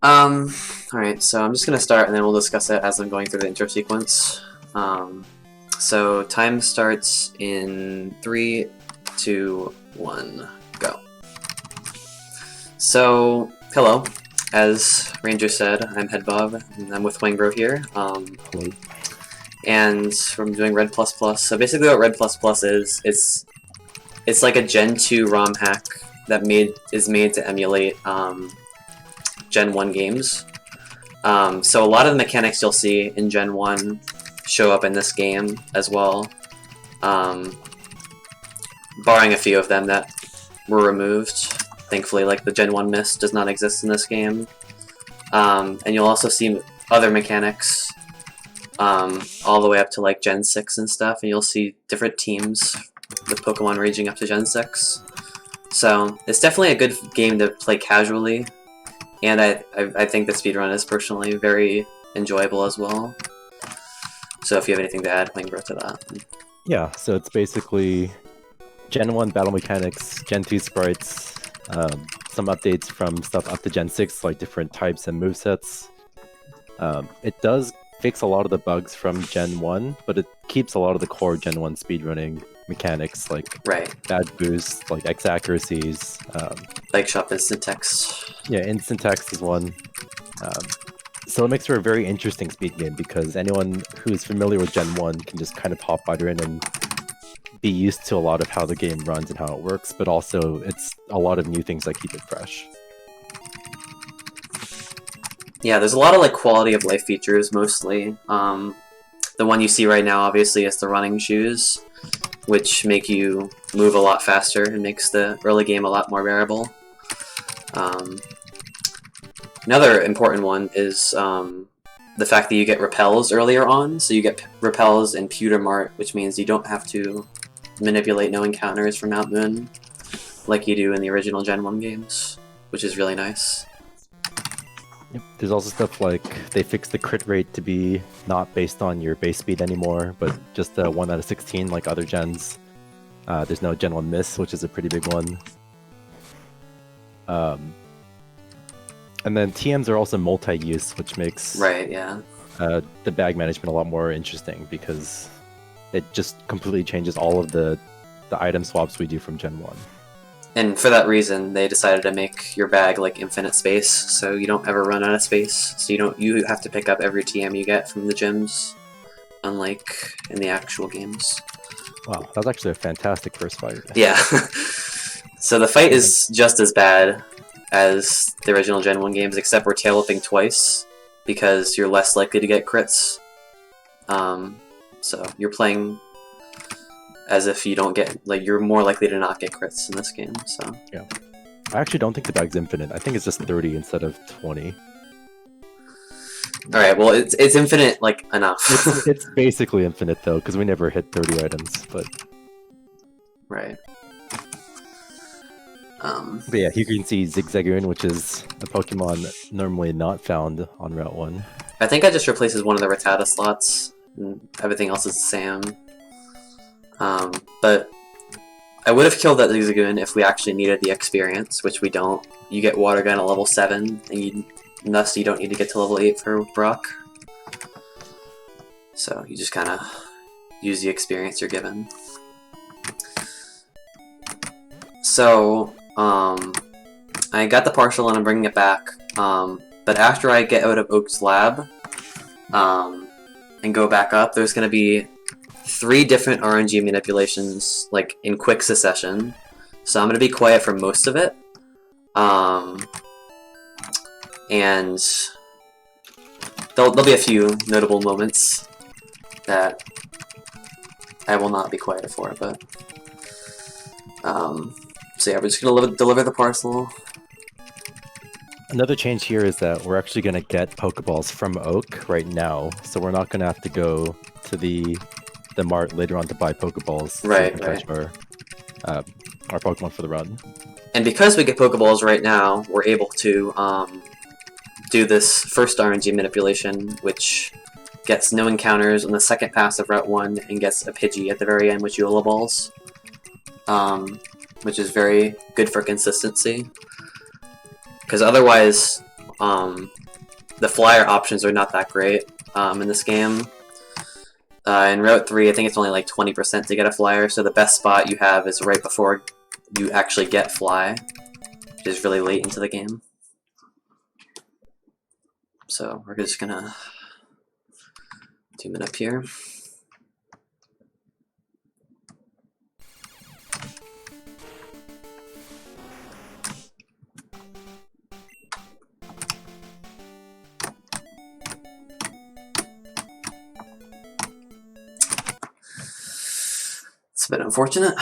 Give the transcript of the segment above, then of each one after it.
Alright, so I'm just gonna start and then we'll discuss it as I'm going through the intro sequence. So time starts in 3, 2, 1, go. So, hello. As Ranger said, I'm Headbob, and I'm with Wangbro here. And I'm doing Red++. So basically what Red++ is, it's like a Gen 2 ROM hack that is made to emulate Gen 1 games. So a lot of the mechanics you'll see in Gen 1 show up in this game as well, barring a few of them that were removed. Thankfully, like the Gen 1 mist does not exist in this game. And you'll also see other mechanics all the way up to like Gen 6 and stuff, and you'll see different teams with Pokemon ranging up to Gen 6. So it's definitely a good game to play casually, and I think the speedrun is personally very enjoyable as well. So if you have anything to add, Wangbro, to that. Yeah, so it's basically Gen 1 battle mechanics, Gen 2 sprites, some updates from stuff up to Gen 6, like different types and movesets. It does fix a lot of the bugs from Gen 1, but it keeps a lot of the core Gen 1 speedrunning mechanics, like bad boosts, like X accuracies. Like shop instant text. Yeah, instant text is one. So it makes for a very interesting speed game, because anyone who is familiar with Gen 1 can just kind of hop right in and be used to a lot of how the game runs and how it works, but also it's a lot of new things that keep it fresh. Yeah, there's a lot of like quality of life features mostly. The one you see right now obviously is the running shoes, which make you move a lot faster and makes the early game a lot more bearable. Another important one is the fact that you get repels earlier on, so you get repels in Pewter Mart, which means you don't have to manipulate no encounters from Mount Moon like you do in the original Gen 1 games, which is really nice. Yep. There's also stuff like they fixed the crit rate to be not based on your base speed anymore, but just 1 out of 16 like other gens. There's no Gen 1 miss, which is a pretty big one. And then TMs are also multi-use, which makes the bag management a lot more interesting, because it just completely changes all of the item swaps we do from Gen 1. And for that reason, they decided to make your bag like infinite space, so you don't ever run out of space. So you have to pick up every TM you get from the gyms, unlike in the actual games. Wow, that was actually a fantastic first fight. Yeah. So the fight is just as bad as the original Gen 1 games, except we're tail whipping twice, because you're less likely to get crits. So you're playing as if you don't get, like, you're more likely to not get crits in this game, so. Yeah. I actually don't think the bag's infinite. I think it's just 30 instead of 20. Alright, well, it's infinite, like, enough. It's basically infinite, though, because we never hit 30 items, but... Right. But yeah, here you can see Zigzagoon, which is a Pokemon normally not found on Route 1. I think I just replaces one of the Rattata slots, and everything else is the same. But I would have killed that Zigzagoon if we actually needed the experience, which we don't. You get Water Gun at level 7, and thus you don't need to get to level 8 for Brock. So you just kind of use the experience you're given. So, I got the partial and I'm bringing it back, but after I get out of Oak's lab, and go back up, there's going to be 3 different RNG manipulations, like, in quick succession. So I'm going to be quiet for most of it. And there'll be a few notable moments that I will not be quiet for, but... So yeah, we're just going to deliver the parcel. Another change here is that we're actually going to get Pokeballs from Oak right now, so we're not going to have to go to the mart later on to buy Pokeballs. Right, so we can catch our Pokemon for the run. And because we get Pokeballs right now, we're able to do this first RNG manipulation, which gets no encounters on the second pass of Route 1 and gets a Pidgey at the very end with Eula Balls. Which is very good for consistency. Because otherwise, the flyer options are not that great in this game. In Route 3, I think it's only like 20% to get a flyer, so the best spot you have is right before you actually get fly, which is really late into the game. So we're just gonna zoom it up here. It's a bit unfortunate.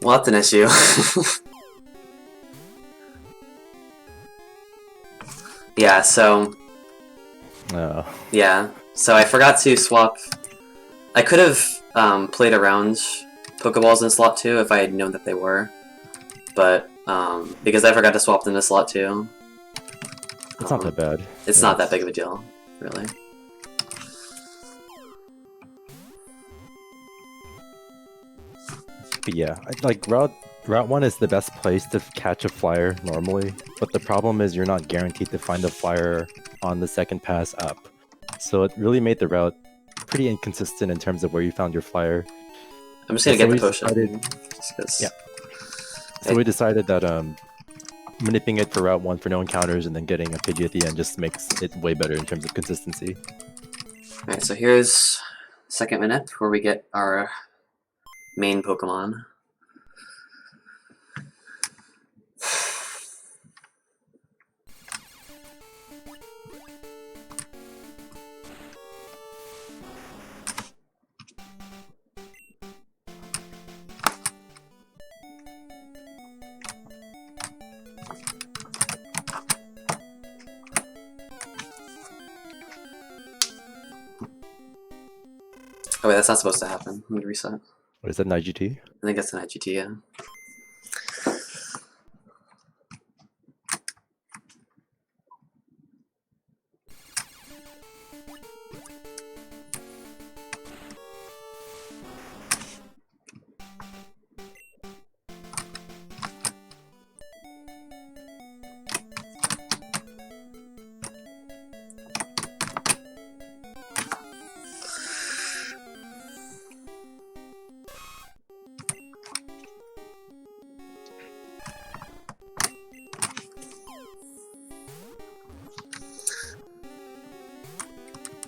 Well, that's an issue. Yeah, so... Oh. Yeah, so I forgot to swap... I could have played around Pokeballs in slot 2 if I had known that they were. But, because I forgot to swap them to slot 2. It's not that bad. It's not that big of a deal, really. But yeah, like Route 1 is the best place to catch a flyer normally, but the problem is you're not guaranteed to find a flyer on the second pass up. So it really made the route pretty inconsistent in terms of where you found your flyer. I'm just gonna get the potion. Yeah. So we decided that manipping it for Route 1 for no encounters and then getting a Pidgey at the end just makes it way better in terms of consistency. Alright, so here's second minute where we get our main Pokemon. Oh wait, that's not supposed to happen. Let me reset. What is that, an IGT? I think that's an IGT, yeah.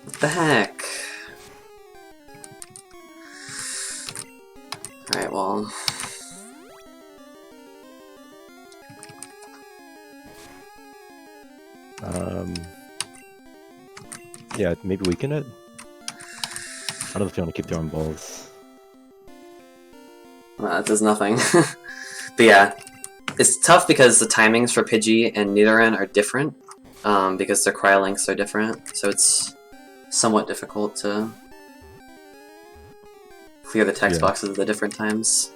What the heck? Alright, well... Yeah, maybe weaken it? I don't know if you want to keep throwing balls. It does nothing. But yeah, it's tough because the timings for Pidgey and Nidoran are different, because their cryolinks are different, so it's somewhat difficult to clear the text boxes at the different times.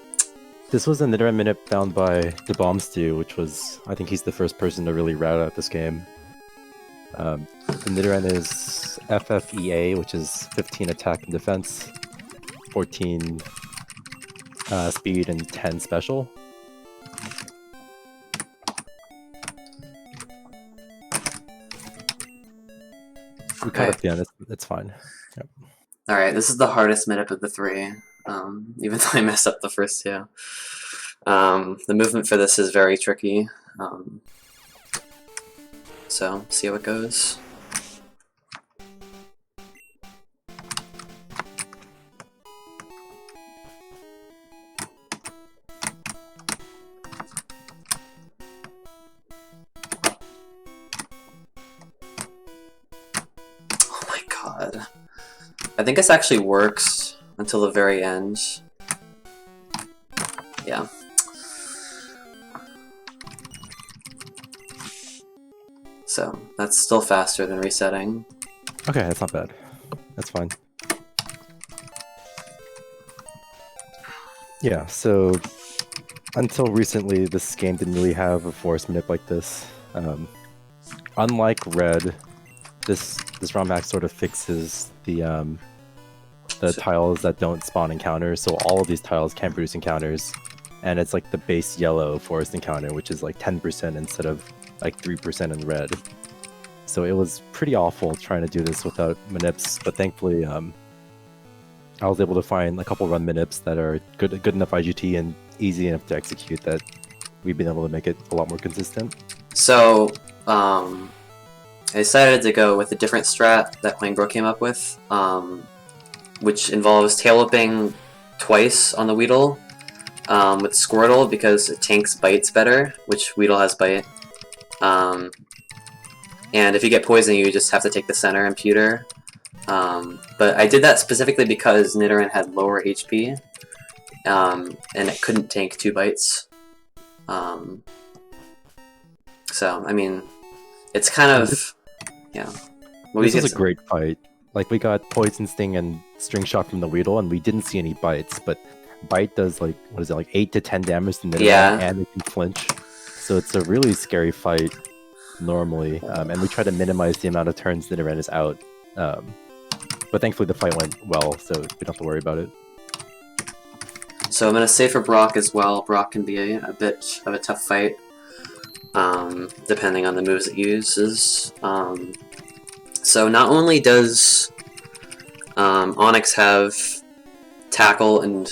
This was a Nidoran minute found by the Bomb Stew, which was, I think he's the first person to really route out this game. The Nidoran is FFEA, which is 15 attack and defense, 14 speed, and 10 special. We cut up the end, it's fine. Yep. Alright, this is the hardest minute of the three, even though I messed up the first two. The movement for this is very tricky, so see how it goes. Oh my god. I think this actually works until the very end. Yeah. So that's still faster than resetting. Okay, that's not bad. That's fine. Yeah, so until recently, this game didn't really have a force manip like this. Unlike Red, this ROM hack sort of fixes the tiles that don't spawn encounters, so all of these tiles can produce encounters, and it's like the base yellow forest encounter, which is like 10% instead of like 3% in Red. So it was pretty awful trying to do this without manips, but thankfully I was able to find a couple run manips that are good enough IGT and easy enough to execute that we've been able to make it a lot more consistent. So I decided to go with a different strat that Plainbro came up with, which involves tail whipping twice on the Weedle with Squirtle because it tanks bites better, which Weedle has bite. And if you get poison, you just have to take the center and pewter. But I did that specifically because Nidoran had lower HP, and it couldn't tank 2 bites. So, I mean, it's kind of... yeah. This was a great fight. Like, we got Poison Sting and String Shot from the Weedle, and we didn't see any bites, but Bite does, like, what is it, like 8 to 10 damage to Nidoran, and it can flinch. So it's a really scary fight, normally, and we try to minimize the amount of turns Nidoran is out. But thankfully the fight went well, so we don't have to worry about it. So I'm going to say for Brock as well, Brock can be a bit of a tough fight, depending on the moves it uses. So not only does Onyx have Tackle and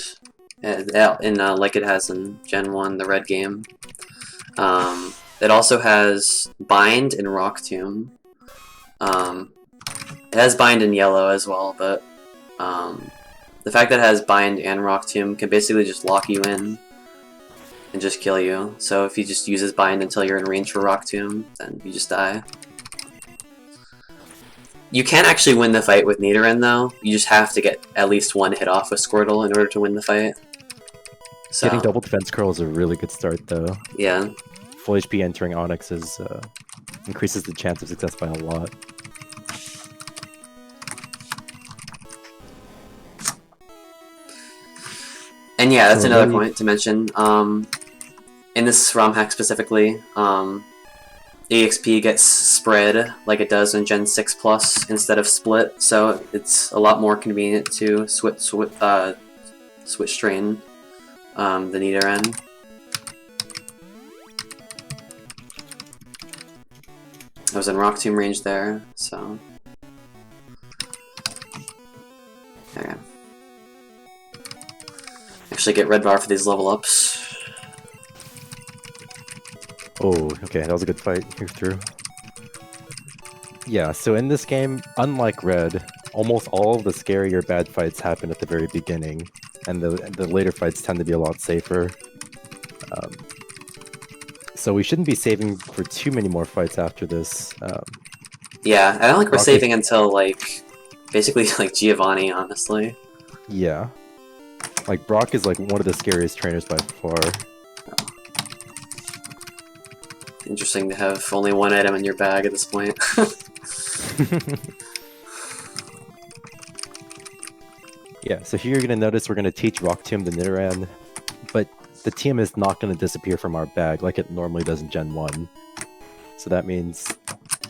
like it has in Gen 1, the Red game, it also has Bind and Rock Tomb. It has Bind in yellow as well, but the fact that it has Bind and Rock Tomb can basically just lock you in and just kill you. So if he just uses Bind until you're in range for Rock Tomb, then you just die. You can actually win the fight with Nidoran though. You just have to get at least 1 hit off with Squirtle in order to win the fight. So, getting double defense curl is a really good start though. Yeah. Full HP entering Onyx increases the chance of success by a lot. And yeah, that's another point to mention. In this ROM hack specifically, EXP gets spread like it does in Gen 6 Plus instead of split, so it's a lot more convenient to switch strain the Nidoran. I was in Rock Tomb range there, so... okay. Actually get red bar for these level ups. Oh, okay, that was a good fight. You're through. Yeah, so in this game, unlike Red, almost all of the scarier bad fights happen at the very beginning, and the later fights tend to be a lot safer. So we shouldn't be saving for too many more fights after this. Yeah, I don't think we're saving until, like, basically, like, Giovanni, honestly. Yeah. Like, Brock is, like, one of the scariest trainers by far. Interesting to have only 1 item in your bag at this point. Yeah, so here you're going to notice we're going to teach Rock Tomb to Nidoran, but the TM is not going to disappear from our bag like it normally does in Gen 1. So that means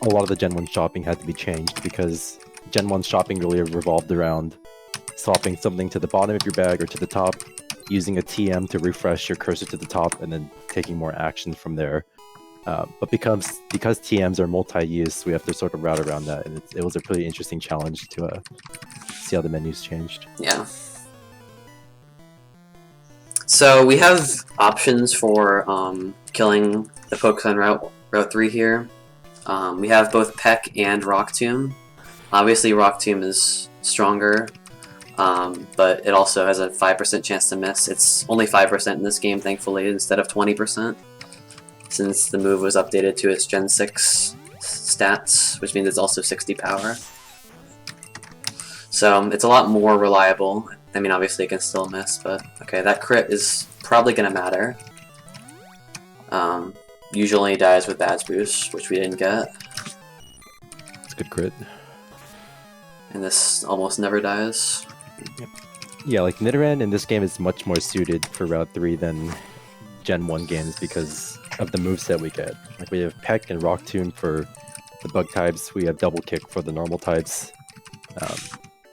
a lot of the Gen 1 shopping had to be changed because Gen 1 shopping really revolved around swapping something to the bottom of your bag or to the top, using a TM to refresh your cursor to the top, and then taking more action from there. But because TMs are multi-use, we have to sort of route around that, and it was a pretty interesting challenge to see how the menus changed. Yeah. So we have options for killing the Pokemon Route 3 here. We have both Peck and Rock Tomb. Obviously Rock Tomb is stronger, but it also has a 5% chance to miss. It's only 5% in this game, thankfully, instead of 20, since the move was updated to its Gen 6 stats, which means it's also 60 power. So it's a lot more reliable. I mean, obviously it can still miss, but okay, that crit is probably gonna matter. Usually dies with Badge Boost, which we didn't get. good crit. And this almost never dies. Yeah, like Nidoran in this game is much more suited for Route 3 than Gen 1 games because of the moveset we get. Like we have Peck and Rock Tomb for the bug types, we have Double Kick for the normal types.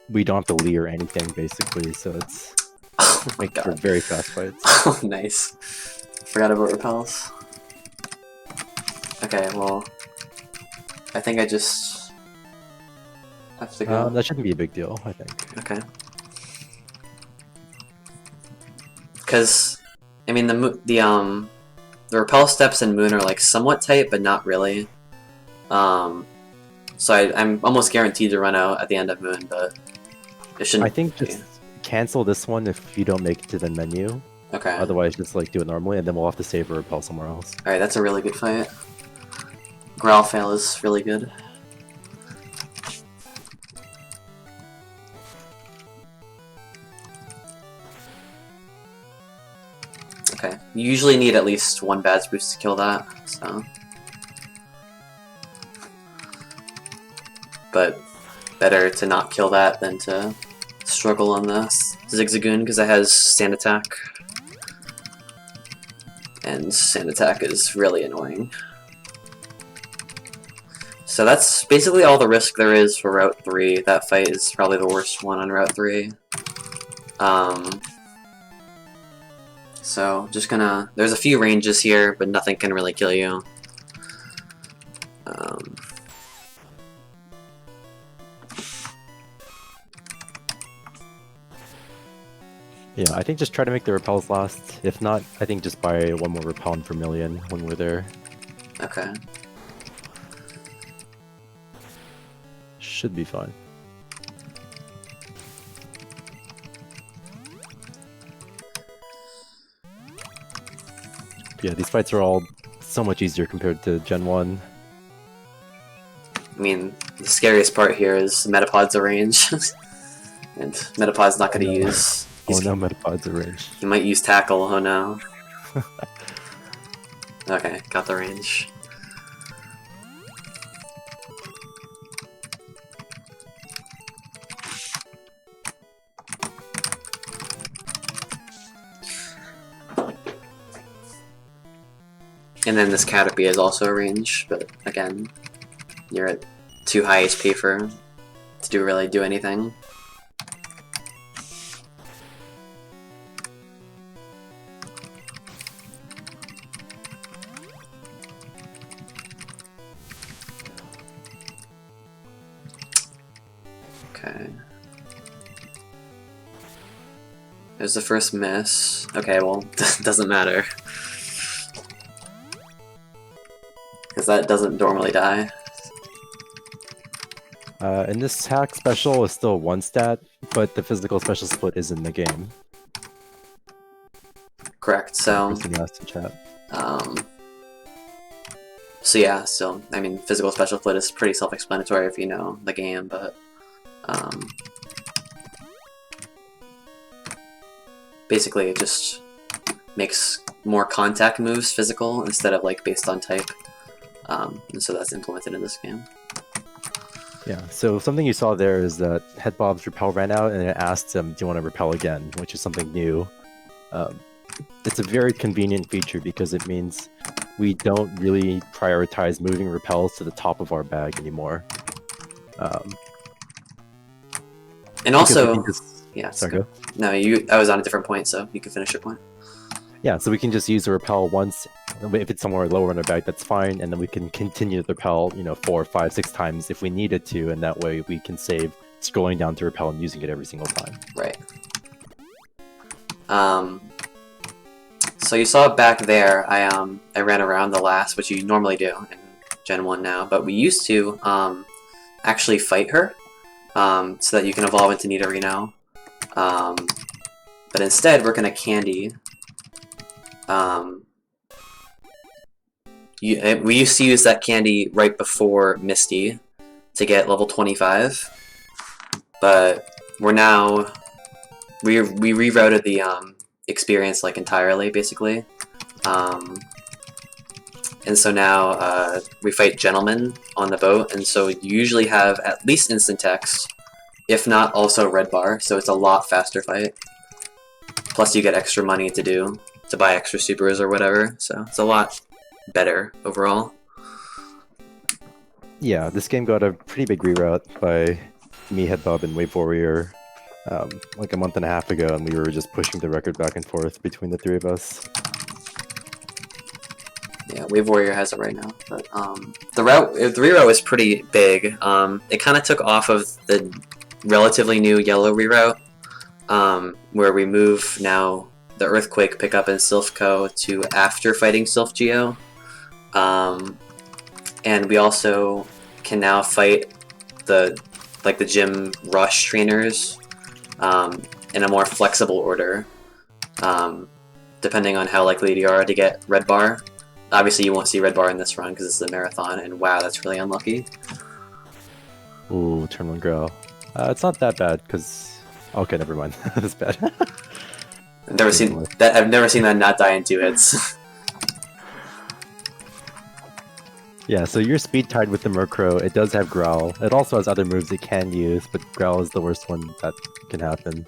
We don't have to leer or anything basically, so it's makes for very fast fights. Oh, nice. Forgot about repels. Okay, well, I think I just have to go. That shouldn't be a big deal, I think. Okay. Because, I mean, the repel steps in Moon are like somewhat tight, but not really. So I'm almost guaranteed to run out at the end of Moon, but it shouldn't. I think just cancel this one if you don't make it to the menu. Okay. Otherwise, just like do it normally, and then we'll have to save a repel somewhere else. All right, that's a really good fight. Growl fail is really good. Okay, you usually need at least one Bad's boost to kill that, so. But better to not kill that than to struggle on the Zigzagoon because it has Sand Attack. And Sand Attack is really annoying. So that's basically all the risk there is for Route 3. That fight is probably the worst one on Route 3. So just gonna... There's a few ranges here, but nothing can really kill you. Yeah, I think just try to make the repels last. If not, I think just buy one more repel in Vermilion when we're there. Okay. Should be fine. Yeah, these fights are all so much easier compared to Gen 1. I mean, the scariest part here is Metapod's a range. And Metapod's not going to use... Oh no, Metapod's a range. He might use Tackle, oh no. Okay, got the range. And then this Caterpie is also a range, but again, you're at too high HP for to really do anything. Okay. There's the first miss. Okay, well, doesn't matter. Because that doesn't normally die. And this hack special is still one stat, but the physical special split is in the game. Correct, so... Chat. So yeah, still, I mean, physical special split is pretty self-explanatory if you know the game, but... basically, it just makes more contact moves physical instead of like based on type. And so that's implemented in this game. Yeah, so something you saw there is that Headbob's repel ran out and it asked him, do you want to repel again? Which is something new. It's a very convenient feature because it means we don't really prioritize moving repels to the top of our bag anymore. And also... Yeah, sorry, go. No, I was on a different point, so you can finish your point. Yeah, so we can just use the repel once. If it's somewhere lower in our bag, that's fine, and then we can continue the repel, 4, 5, 6 times if we needed to, and that way we can save scrolling down to repel and using it every single time. Right. So you saw back there, I ran around the last, which you normally do in Gen 1 now, but we used to actually fight her, so that you can evolve into Nidorino. But instead, we're gonna candy. We used to use that candy right before Misty to get level 25, but we're now we rerouted the experience like entirely, basically, And so now we fight gentlemen on the boat, and so you usually have at least instant text, if not also red bar, so it's a lot faster fight. Plus you get extra money to buy extra supers or whatever, so it's a lot better overall. Yeah, this game got a pretty big reroute by me, Headbob, and Wave Warrior like a month and a half ago, and we were just pushing the record back and forth between the three of us. Yeah, Wave Warrior has it right now, but the reroute was pretty big. It kind of took off of the relatively new yellow reroute, where we move now the Earthquake pickup in Silph Co to after fighting Silph Geo. And we also can now fight the gym rush trainers in a more flexible order, depending on how likely you are to get red bar. Obviously you won't see red bar in this run because it's a marathon, and wow, that's really unlucky. Ooh, turn 1 growl. It's not that bad because... Okay, never mind. That's bad. I've never seen that not die in 2 hits. Yeah, so you're speed tied with the Murkrow. It does have Growl. It also has other moves it can use, but Growl is the worst one that can happen.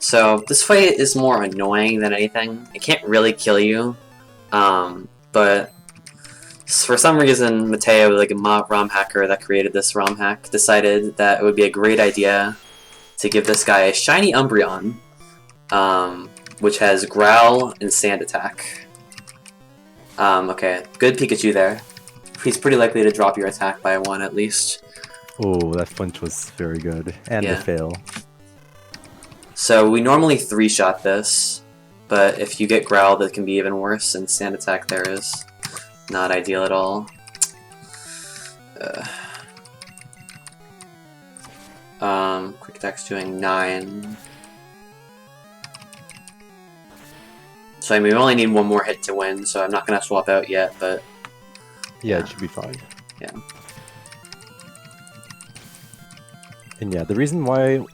So this fight is more annoying than anything. It can't really kill you, but for some reason, Mateo, like a ROM hacker that created this ROM hack, decided that it would be a great idea to give this guy a shiny Umbreon, which has Growl and Sand Attack. Okay, good Pikachu there. He's pretty likely to drop your attack by 1 at least. Oh, that flinch was very good. And Yeah. the fail. So we normally 3-shot this, but if you get Growl, that can be even worse, and Sand Attack there is not ideal at all. Quick Attack's doing 9. So I mean, we only need 1 more hit to win, so I'm not gonna swap out yet, but... Yeah, it should be fine. Yeah. And yeah, the reason why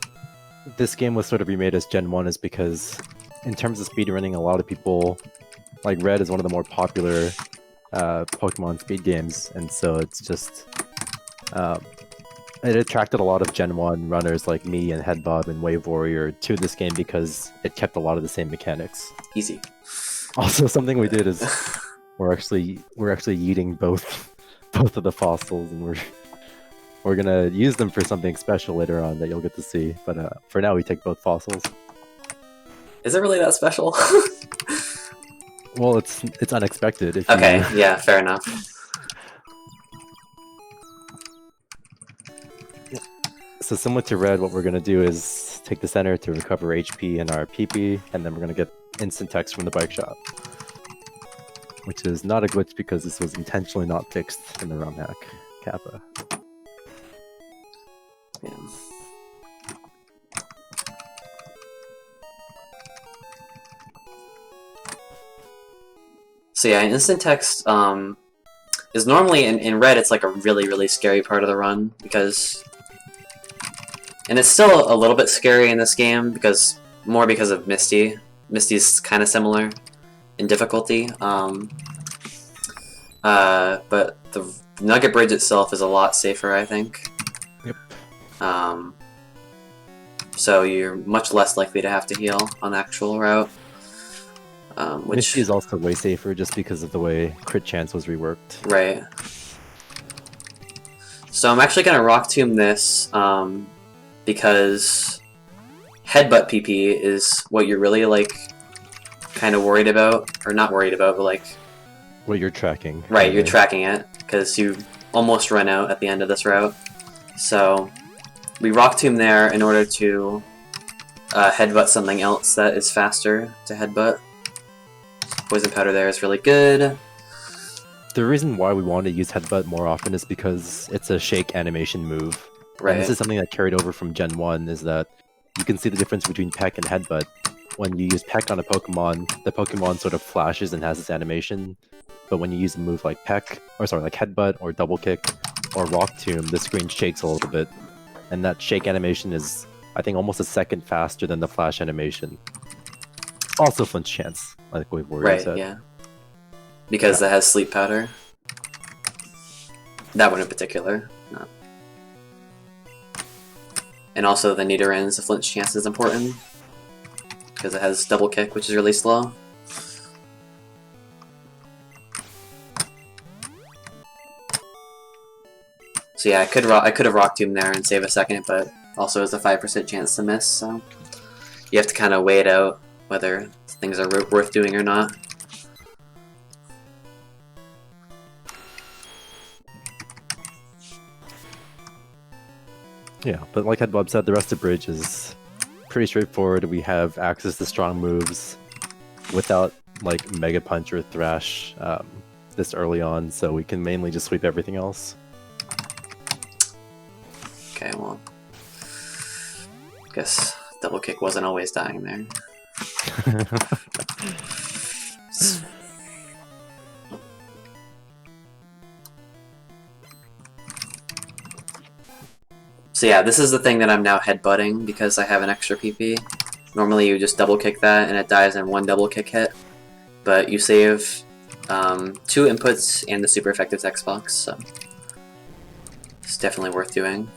this game was sort of remade as Gen 1 is because, in terms of speedrunning, a lot of people, like Red is one of the more popular Pokemon speed games, and so it's just, it attracted a lot of Gen 1 runners like me and Headbob and Wave Warrior to this game because it kept a lot of the same mechanics. Easy. Also, something we did is we're actually eating both of the fossils, and we're gonna use them for something special later on that you'll get to see. But for now, we take both fossils. Is it really that special? Well, it's unexpected. If Okay, you... yeah, fair enough. So similar to Red, what we're gonna do is take the center to recover HP and our PP, and then we're gonna get instant text from the bike shop, which is not a glitch because this was intentionally not fixed in the ROM hack Kappa. Yeah. So yeah, instant text is normally in Red. It's like a really scary part of the run because, and it's still a little bit scary in this game because of Misty. Misty's kind of similar in difficulty, but the Nugget Bridge itself is a lot safer, I think. Yep. So you're much less likely to have to heal on the actual route. Which Misty is also way safer just because of the way crit chance was reworked. Right. So I'm actually gonna Rock Tomb this because Headbutt PP is what you're really like kind of worried about, or not worried about, but like What you're tracking. right, you're tracking it because you almost run out at the end of this route. So we Rock Tomb there in order to headbutt something else that is faster to headbutt. Poison Powder there is really good. The reason why we want to use Headbutt more often is because it's a shake animation move. Right. And this is something that carried over from Gen 1, is that you can see the difference between Peck and Headbutt. When you use Peck on a Pokemon, the Pokemon sort of flashes and has this animation. But when you use a move like Headbutt or Double Kick or Rock Tomb, the screen shakes a little bit. and that shake animation is, I think, almost a second faster than the flash animation. Also flinch chance, like we've already said. Yeah. Because it has sleep powder. That one in particular. No. And also the Nidoran's the flinch chance is important. Because it has double kick, which is really slow. So yeah, I could have Rock Tomb there and save a second, but also has a 5% chance to miss, so you have to kind of weigh it out whether things are worth doing or not. Yeah, but like Headbob said, the rest of the bridge is pretty straightforward. We have access to strong moves without like Mega Punch or Thrash this early on, so we can mainly just sweep everything else. Okay, well, guess double kick wasn't always dying there. So yeah, this is the thing that I'm now headbutting because I have an extra PP. Normally you just double kick that and it dies in one double kick hit, but you save 2 inputs and the super effective text box, so it's definitely worth doing.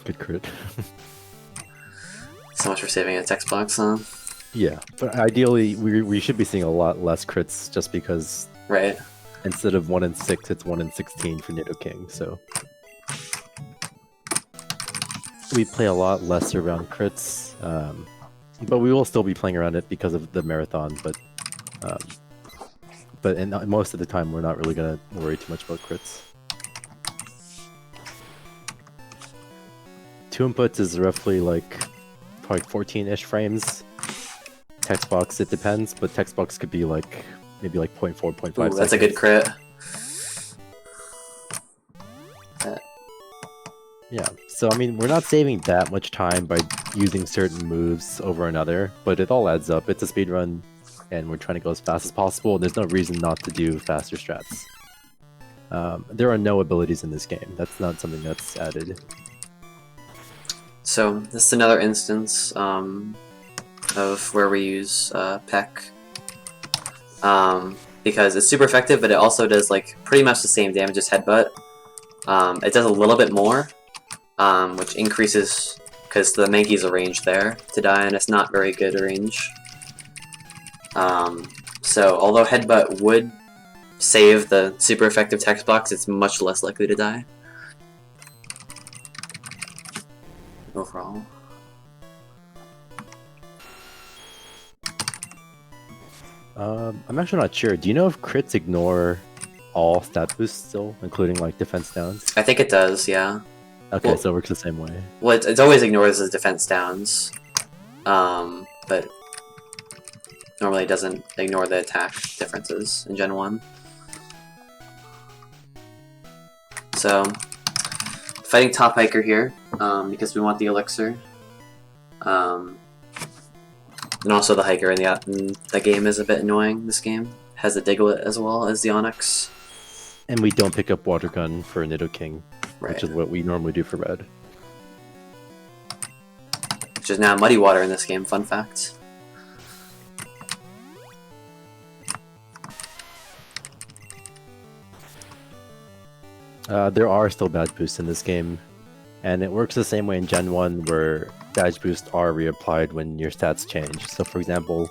Good crit. So much for saving a text box, huh? Yeah, but ideally we should be seeing a lot less crits just because instead of 1 in 6, it's 1 in 16 for Nidoking, so we play a lot less around crits, but we will still be playing around it because of the marathon, but most of the time we're not really going to worry too much about crits. 2 inputs is roughly like probably 14-ish frames. Text box, it depends, but text box could be like maybe like 0.4, 0.5 seconds. That's a good crit. Yeah, so I mean, we're not saving that much time by using certain moves over another, but it all adds up. It's a speedrun, and we're trying to go as fast as possible, and there's no reason not to do faster strats. There are no abilities in this game. That's not something that's added. So, this is another instance of where we use Peck. Because it's super effective, but it also does like pretty much the same damage as Headbutt. It does a little bit more, which increases because the Mankey's a range there to die, and it's not very good range. So although Headbutt would save the super effective text box, it's much less likely to die overall. I'm actually not sure. Do you know if crits ignore all stat boosts still, including like defense downs? I think it does, yeah. Okay, well, so it works the same way. Well, it always ignores the defense downs, but normally it doesn't ignore the attack differences in Gen 1. So, fighting Top Hiker here, because we want the Elixir. And also the Hiker in the game is a bit annoying, this game. Has a Diglett as well as the Onyx. And we don't pick up Water Gun for Nidoking, which is what we normally do for Red. Which is now Muddy Water in this game, fun fact. There are still badge boosts in this game, and it works the same way in Gen 1 where badge boosts are reapplied when your stats change. So for example,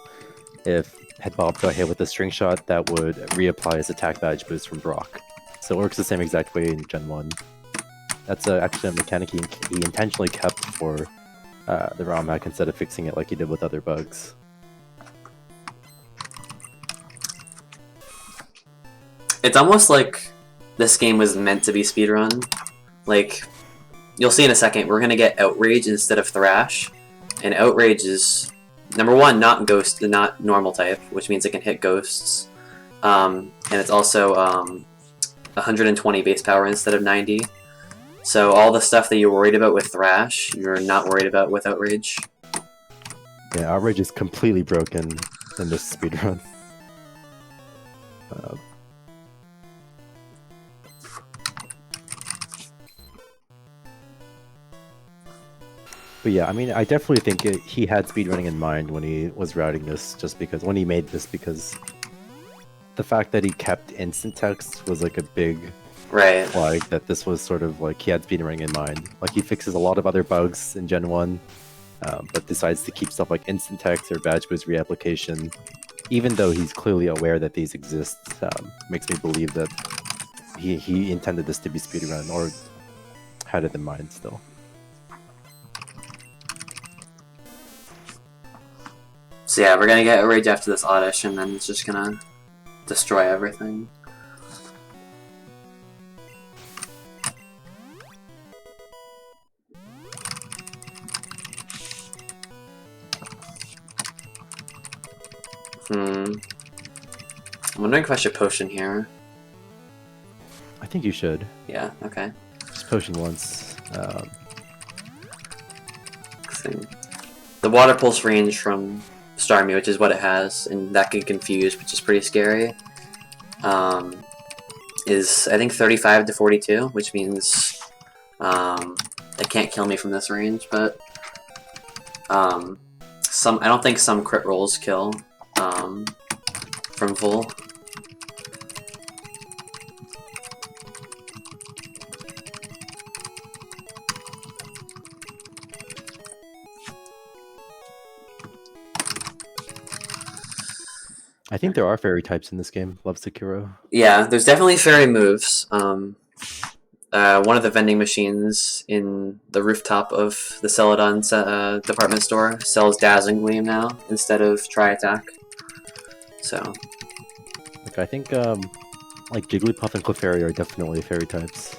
if Headbob got hit with a string shot, that would reapply his attack badge boost from Brock. So it works the same exact way in Gen 1. That's actually a mechanic he intentionally kept for the ROM hack instead of fixing it like he did with other bugs. It's almost like this game was meant to be speedrun. Like, you'll see in a second, we're gonna get Outrage instead of Thrash. And Outrage is, number one, not normal type, which means it can hit ghosts. And it's also 120 base power instead of 90. So all the stuff that you're worried about with Thrash, you're not worried about with Outrage. Yeah, Outrage is completely broken in this speedrun. But yeah, I mean, I definitely think he had speedrunning in mind when he was routing this, just because when he made this, because the fact that he kept instant text was like a big Right. flag that this was sort of like he had speedrunning in mind. Like he fixes a lot of other bugs in Gen 1, but decides to keep stuff like instant text or badge boost reapplication, even though he's clearly aware that these exist. Makes me believe that he intended this to be speedrun or had it in mind still. So yeah, we're gonna get Outrage after this Oddish, and then it's just gonna destroy everything. I'm wondering if I should potion here. I think you should. Yeah, okay. Just potion once. The water pulse range from Starmie, which is what it has, and that can confuse, which is pretty scary, is I think 35 to 42, which means it can't kill me from this range, but I don't think some crit rolls kill from full. I think there are fairy types in this game. Love Sekiro. Yeah, there's definitely fairy moves. One of the vending machines in the rooftop of the Celadon department store sells Dazzling Gleam now instead of Tri Attack. So, like I think like Jigglypuff and Clefairy are definitely fairy types.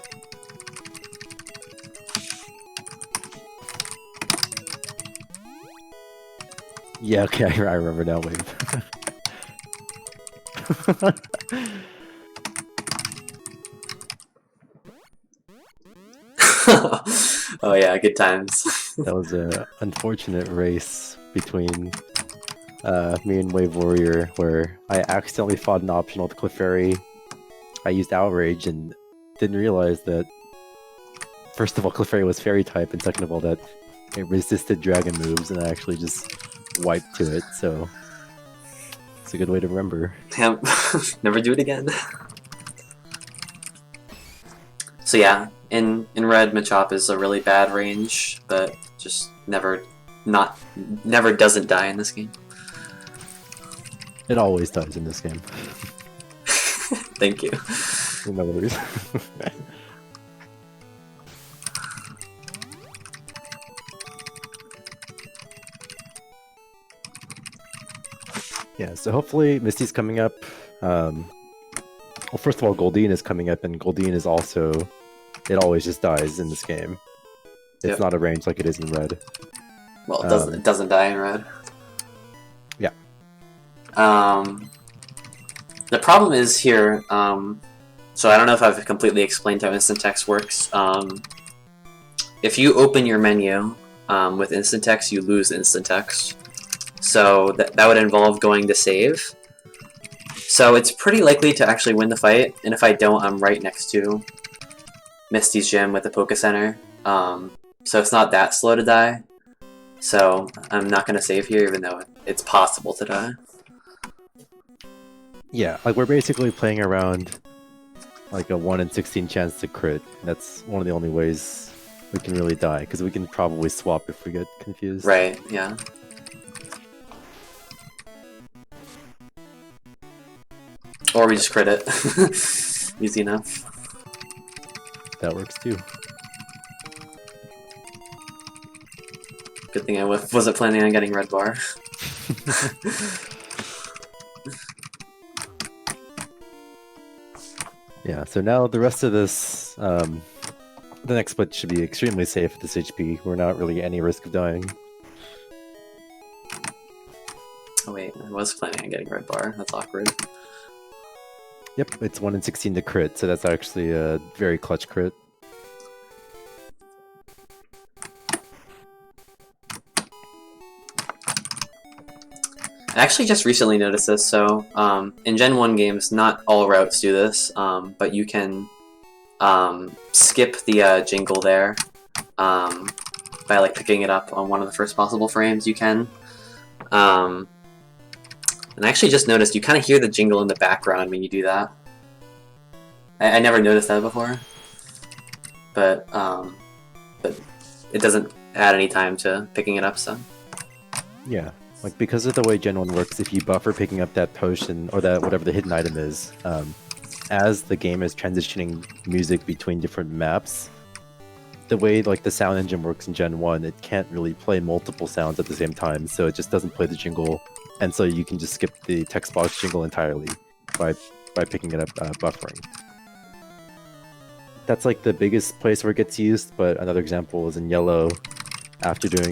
Yeah, okay, I remember now. Wave. oh yeah, good times. That was an unfortunate race between me and Wave Warrior, where I accidentally fought an optional with Clefairy. I used Outrage and didn't realize that, first of all, Clefairy was fairy type, and second of all, that it resisted dragon moves, and I actually just wiped to it, so it's a good way to remember. Damn, never do it again. So yeah, in Red, Machop is a really bad range, but just never doesn't die in this game. It always dies in this game. Thank you. No worries. Yeah, so hopefully Misty's coming up. Well, first of all, Goldeen is coming up, and Goldeen is also... It always just dies in this game. It's not a range like it is in Red. Well, it doesn't die in Red. Yeah. The problem is here, so I don't know if I've completely explained how instant text works. If you open your menu with instant text, you lose instant text. So that would involve going to save. So it's pretty likely to actually win the fight, and if I don't, I'm right next to Misty's gym with the Poke Center. So it's not that slow to die. So I'm not going to save here, even though it's possible to die. Yeah, like we're basically playing around like a 1 in 16 chance to crit. That's one of the only ways we can really die, because we can probably swap if we get confused. Right, yeah. Or we just crit it. Easy enough. That works too. Good thing I wasn't planning on getting red bar. Yeah, so now the rest of this, the next split should be extremely safe at this HP. We're not really at any risk of dying. Oh wait, I was planning on getting red bar. That's awkward. Yep, it's 1 in 16 to crit, so that's actually a very clutch crit. I actually just recently noticed this, so in Gen 1 games, not all routes do this, but you can skip the jingle there, by like picking it up on one of the first possible frames, you can. And I actually just noticed you kind of hear the jingle in the background when you do that. I never noticed that before, but it doesn't add any time to picking it up, so. Yeah, like because of the way Gen 1 works, if you buffer picking up that potion or that whatever the hidden item is, as the game is transitioning music between different maps, the way like the sound engine works in Gen 1, it can't really play multiple sounds at the same time, so it just doesn't play the jingle, and so you can just skip the text box jingle entirely by picking it up buffering. That's like the biggest place where it gets used, but another example is in Yellow. After doing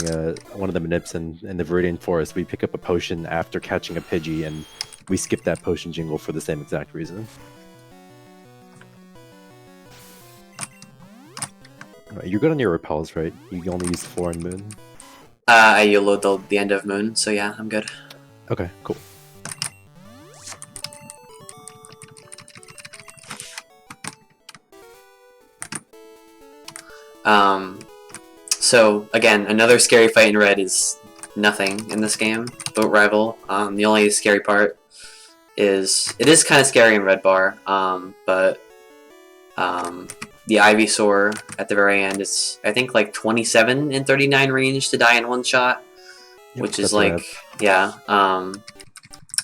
one of the manips in the Viridian Forest, we pick up a potion after catching a Pidgey, and we skip that potion jingle for the same exact reason. Right, you're good on your repels, right? You can only use 4 in Moon? I YOLO'd the end of Moon, so yeah, I'm good. Okay, cool. So again, another scary fight in Red is nothing in this game. Boat Rival. The only scary part is it is kind of scary in Red Bar, but the Ivysaur at the very end is I think like 27 and 39 range to die in one shot, yep, which is like yeah.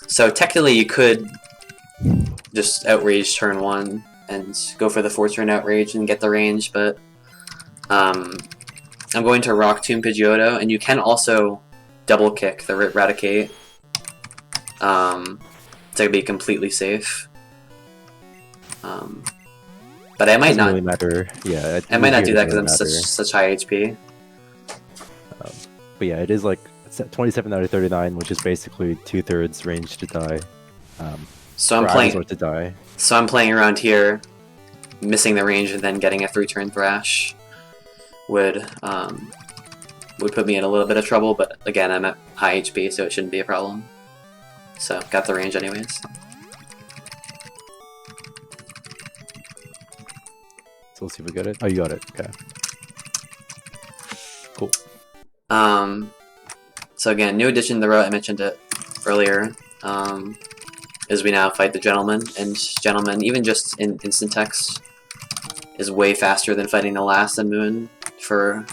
So technically you could just Outrage turn 1 and go for the 4-turn Outrage and get the range, but I'm going to Rock Tomb Pidgeotto, and you can also double kick the Rerouting to be completely safe. But I might not really matter. Yeah, I might not do that because I'm such high HP. But yeah, it is like it's at 27 out of 39, which is basically 2/3 range to die. So I'm playing to die. So I'm playing around here, missing the range and then getting a 3-turn Thrash would put me in a little bit of trouble, but again, I'm at high HP, so it shouldn't be a problem. So, got the range anyways. So let's see if we got it. Oh, you got it. Okay. Cool. So again, new addition to the route, I mentioned it earlier, is we now fight the Gentleman, and Gentleman, even just in instant text, is way faster than fighting the last in Moon for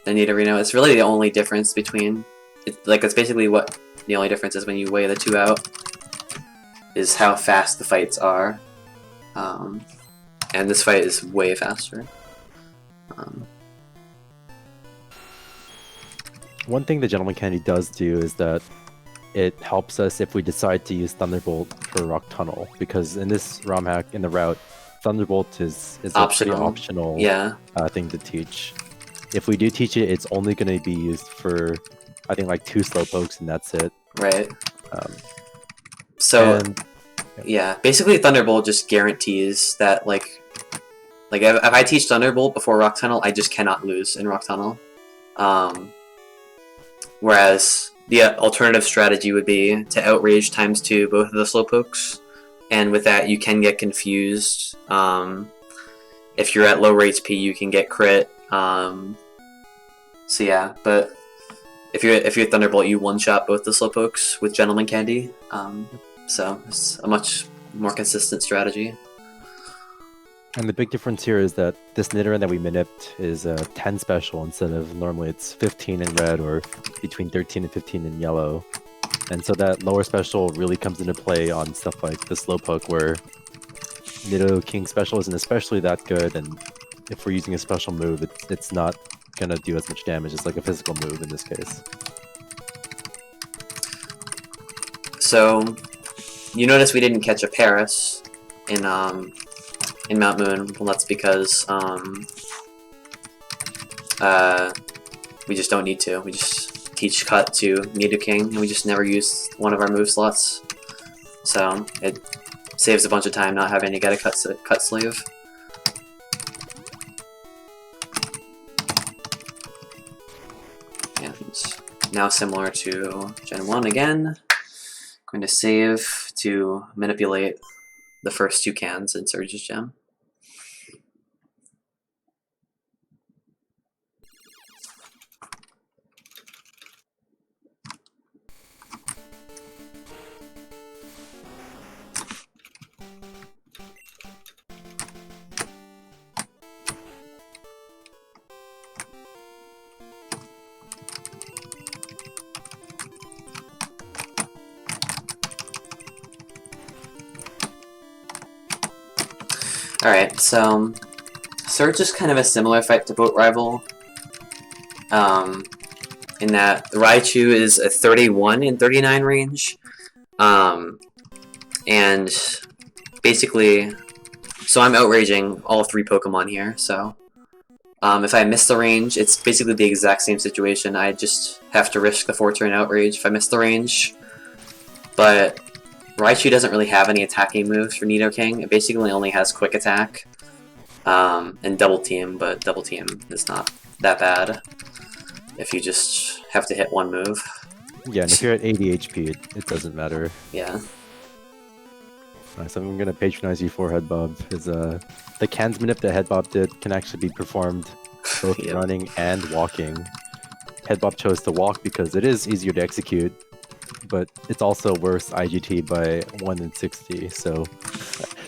the Nidorino. It's really the only difference between, it's basically what the only difference is when you weigh the two out, is how fast the fights are. And this fight is way faster. One thing the Gentleman Candy does do is that it helps us if we decide to use Thunderbolt for Rock Tunnel, because in this ROM hack, in the route, Thunderbolt is a pretty optional thing to teach. If we do teach it, it's only going to be used for, I think, like 2 Slowpokes, and that's it. Right. Yeah, basically Thunderbolt just guarantees that, like if I teach Thunderbolt before Rock Tunnel, I just cannot lose in Rock Tunnel. Whereas the alternative strategy would be to Outrage ×2 both of the Slowpokes, and with that you can get confused. If you're at lower HP, you can get crit. So yeah, but if you're Thunderbolt, you one-shot both the Slowpokes with Gentleman Candy. So it's a much more consistent strategy. And the big difference here is that this Nidoran that we manipped is 10 special instead of normally it's 15 in red or between 13 and 15 in yellow. And so that lower special really comes into play on stuff like the Slowpoke, where Nido King special isn't especially that good, and if we're using a special move, it's not gonna do as much damage. It's like a physical move in this case. So, you notice we didn't catch a Paris in Mount Moon. Well, that's because we just don't need to. We just teach Cut to Nido King, and we just never use one of our move slots. So it saves a bunch of time not having to get a cut sleeve. And now similar to Gen 1 again, going to save to manipulate the first 2 cans in Surge's Gem. Alright, so Surge is kind of a similar fight to Boat Rival. In that the Raichu is a 31 and 39 range. And basically, so I'm outraging all 3 Pokemon here, so if I miss the range, it's basically the exact same situation. I just have to risk the 4-turn outrage if I miss the range. But Raichu doesn't really have any attacking moves for Nidoking. It basically only has Quick Attack and Double Team, but Double Team is not that bad if you just have to hit 1 move. Yeah, and if you're at 80 HP, it doesn't matter. Yeah. So I'm gonna patronize you for Headbob. The cans manip that Headbob did can actually be performed both Yep. running and walking. Headbob chose to walk because it is easier to execute, but it's also worse IGT by 1 in 60, so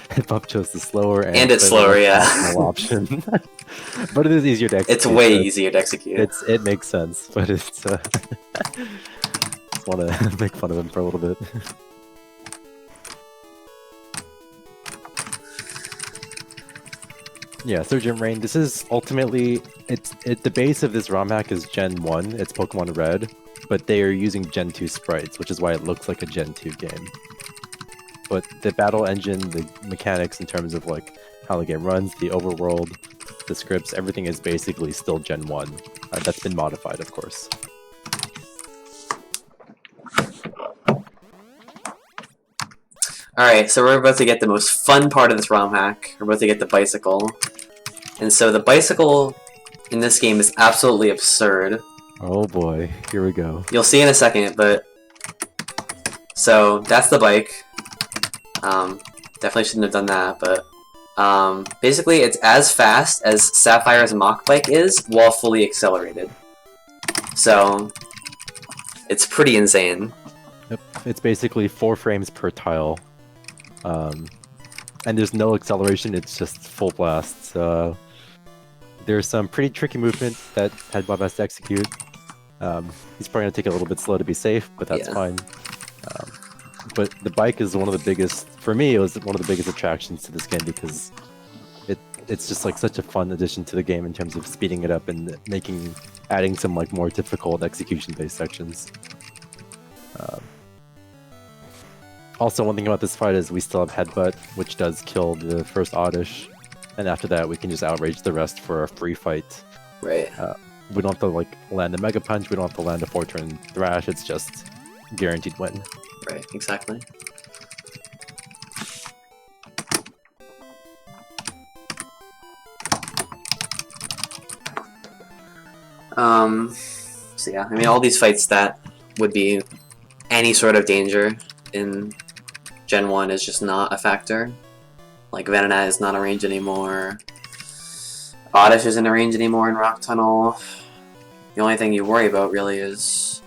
Headbob chose the slower and it's slower, yeah. option. But it is easier to execute. It's way easier to execute. It makes sense, but it's just want to make fun of him for a little bit. Yeah, Surgeon Rain, this is ultimately, the base of this ROM hack is Gen 1, it's Pokemon Red, but they are using Gen 2 sprites, which is why it looks like a Gen 2 game. But the battle engine, the mechanics in terms of like how the game runs, the overworld, the scripts, everything is basically still Gen 1. That's been modified, of course. Alright, so we're about to get the most fun part of this ROM hack. We're about to get the bicycle. And so the bicycle in this game is absolutely absurd. Oh boy, here we go. You'll see in a second, but... So, that's the bike. Definitely shouldn't have done that, but... basically, it's as fast as Sapphire's Mach Bike is, while fully accelerated. So... It's pretty insane. Yep, it's basically 4 frames per tile. And there's no acceleration, it's just full blast. There's some pretty tricky movement that Headbob has to execute. He's probably going to take it a little bit slow to be safe, but that's fine. But the bike is one of the biggest, for me, it was one of the biggest attractions to this game because it's just like such a fun addition to the game in terms of speeding it up and adding some like more difficult execution-based sections. Also, one thing about this fight is we still have Headbutt, which does kill the first Oddish, and after that we can just outrage the rest for a free fight. Right. We don't have to like land a Mega Punch, we don't have to land a 4-turn Thrash, it's just guaranteed win. Right, exactly. So yeah, I mean all these fights that would be any sort of danger in Gen 1 is just not a factor. Like Venonat is not a range anymore. Oddish isn't a range anymore in Rock Tunnel. The only thing you worry about really is...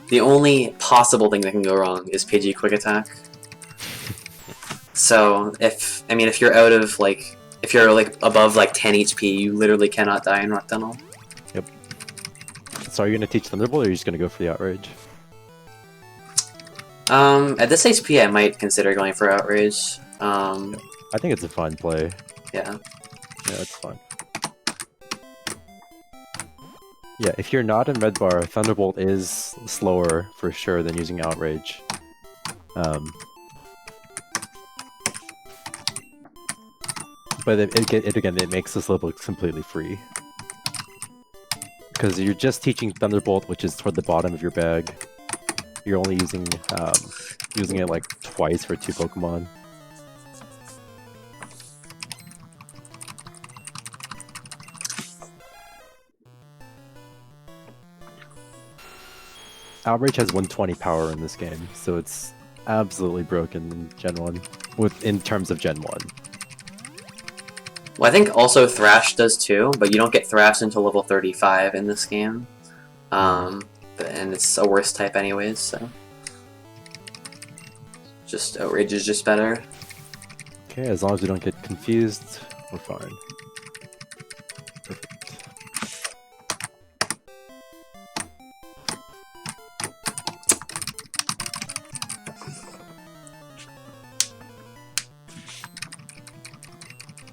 The only possible thing that can go wrong is Pidgey Quick Attack. So, if you're out of, like... If you're, like, above, like, 10 HP, you literally cannot die in Rock Tunnel. Yep. So are you going to teach Thunderbolt, or are you just going to go for the Outrage? At this HP, I might consider going for Outrage. I think it's a fine play. Yeah. Yeah, it's fine. Yeah, if you're not in Red Bar, Thunderbolt is slower for sure than using Outrage. But it makes this level completely free. Because you're just teaching Thunderbolt, which is toward the bottom of your bag. You're only using it like twice for 2 Pokemon. Outrage has 120 power in this game, so it's absolutely broken in Gen 1, in terms of Gen 1. Well, I think also Thrash does too, but you don't get Thrash until level 35 in this game. And it's a worse type anyways, so... Just Outrage is just better. Okay, as long as we don't get confused, we're fine. Perfect.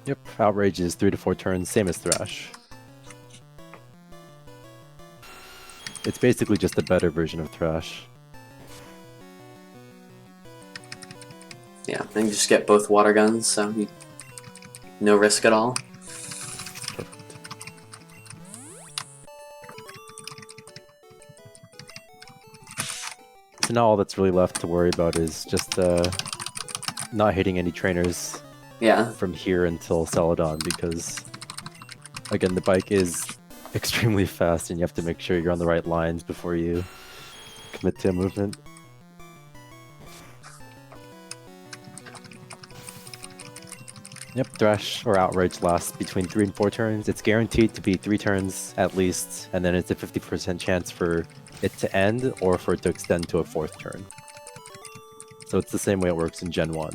Yep, Outrage is 3 to 4 turns, same as Thrash. It's basically just a better version of Thrash. Yeah, then you just get both water guns, so no risk at all. So now all that's really left to worry about is just not hitting any trainers from here until Celadon, because again the bike is extremely fast and you have to make sure you're on the right lines before you commit to a movement. Yep, Thrash or Outrage lasts between 3 and 4 turns. It's guaranteed to be 3 turns at least, and then it's a 50% chance for it to end or for it to extend to a 4th turn. So it's the same way it works in Gen 1.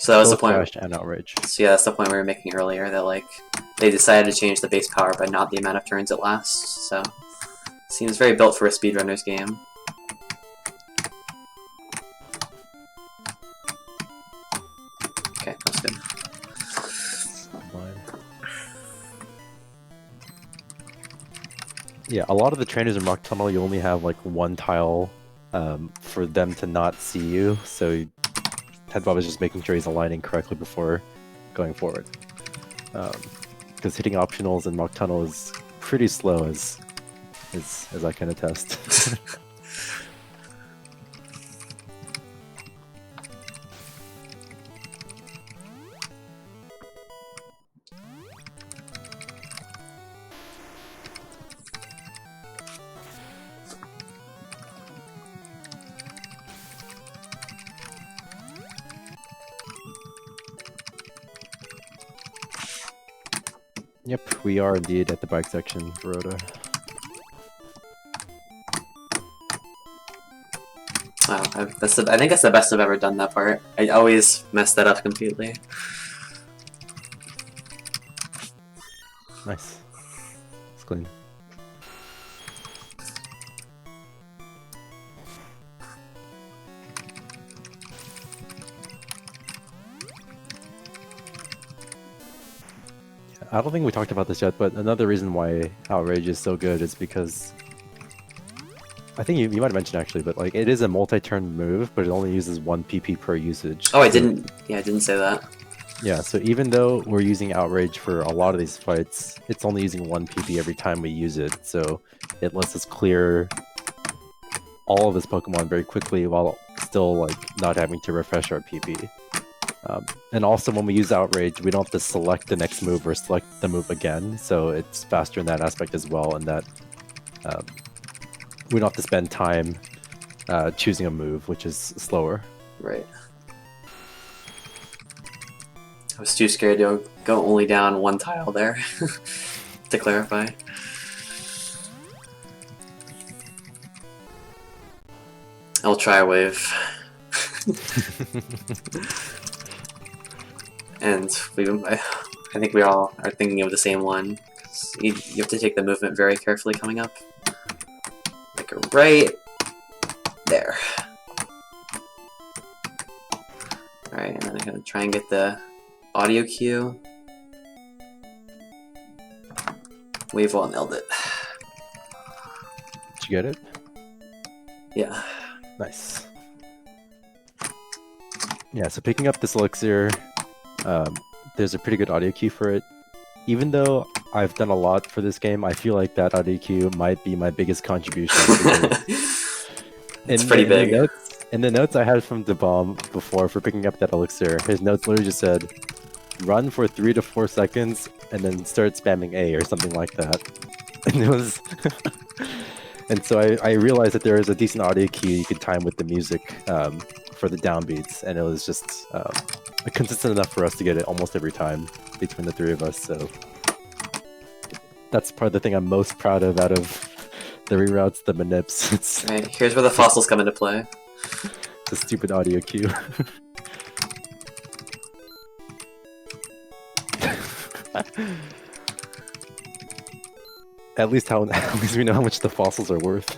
So that was the Both point. Thrash and Outrage. So yeah, that's the point we were making earlier, that like they decided to change the base power but not the amount of turns it lasts, so seems very built for a speedrunner's game. Okay, that's good. Yeah, a lot of the trainers in Rock Tunnel, you only have like one tile for them to not see you, so Headbob is just making sure he's aligning correctly before going forward. Because hitting optionals in Rock Tunnel is pretty slow, as I can attest. Yep, we are indeed at the bike section for Rhoda. Wow, I think that's the best I've ever done that part. I always mess that up completely. Nice. It's clean. I don't think we talked about this yet, but another reason why Outrage is so good is because I think you might have mentioned actually, but like it is a multi-turn move, but it only uses 1 PP per usage. Oh, I didn't say that. Yeah, so even though we're using Outrage for a lot of these fights, it's only using 1 PP every time we use it, so it lets us clear all of this Pokemon very quickly while still like not having to refresh our PP. And also when we use Outrage, we don't have to select the next move or select the move again, so it's faster in that aspect as well, and that we don't have to spend time choosing a move, which is slower. Right. I was too scared to go only down 1 tile there, to clarify. I'll try a wave. And I think we all are thinking of the same one. You have to take the movement very carefully coming up. Like right there. Alright, and then I'm gonna try and get the audio cue. Wave wall nailed it. Did you get it? Yeah. Nice. Yeah, so picking up this Elixir, there's a pretty good audio cue for it. Even though I've done a lot for this game, I feel like that audio cue might be my biggest contribution. It's pretty big. In the notes I had from DeBomb before for picking up that Elixir, his notes literally just said, run for 3 to 4 seconds and then start spamming A or something like that. And it was... and so I realized that there is a decent audio cue you could time with the music for the downbeats, and it was just consistent enough for us to get it almost every time between the 3 of us, so that's probably the thing I'm most proud of out of the reroutes, the manips. Right, here's where the fossils come into play. The stupid audio cue. At least we know how much the fossils are worth.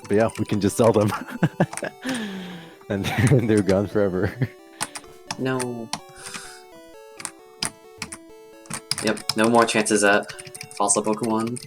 But yeah, we can just sell them. and they're gone forever. No. Yep, no more chances at fossil Pokemon.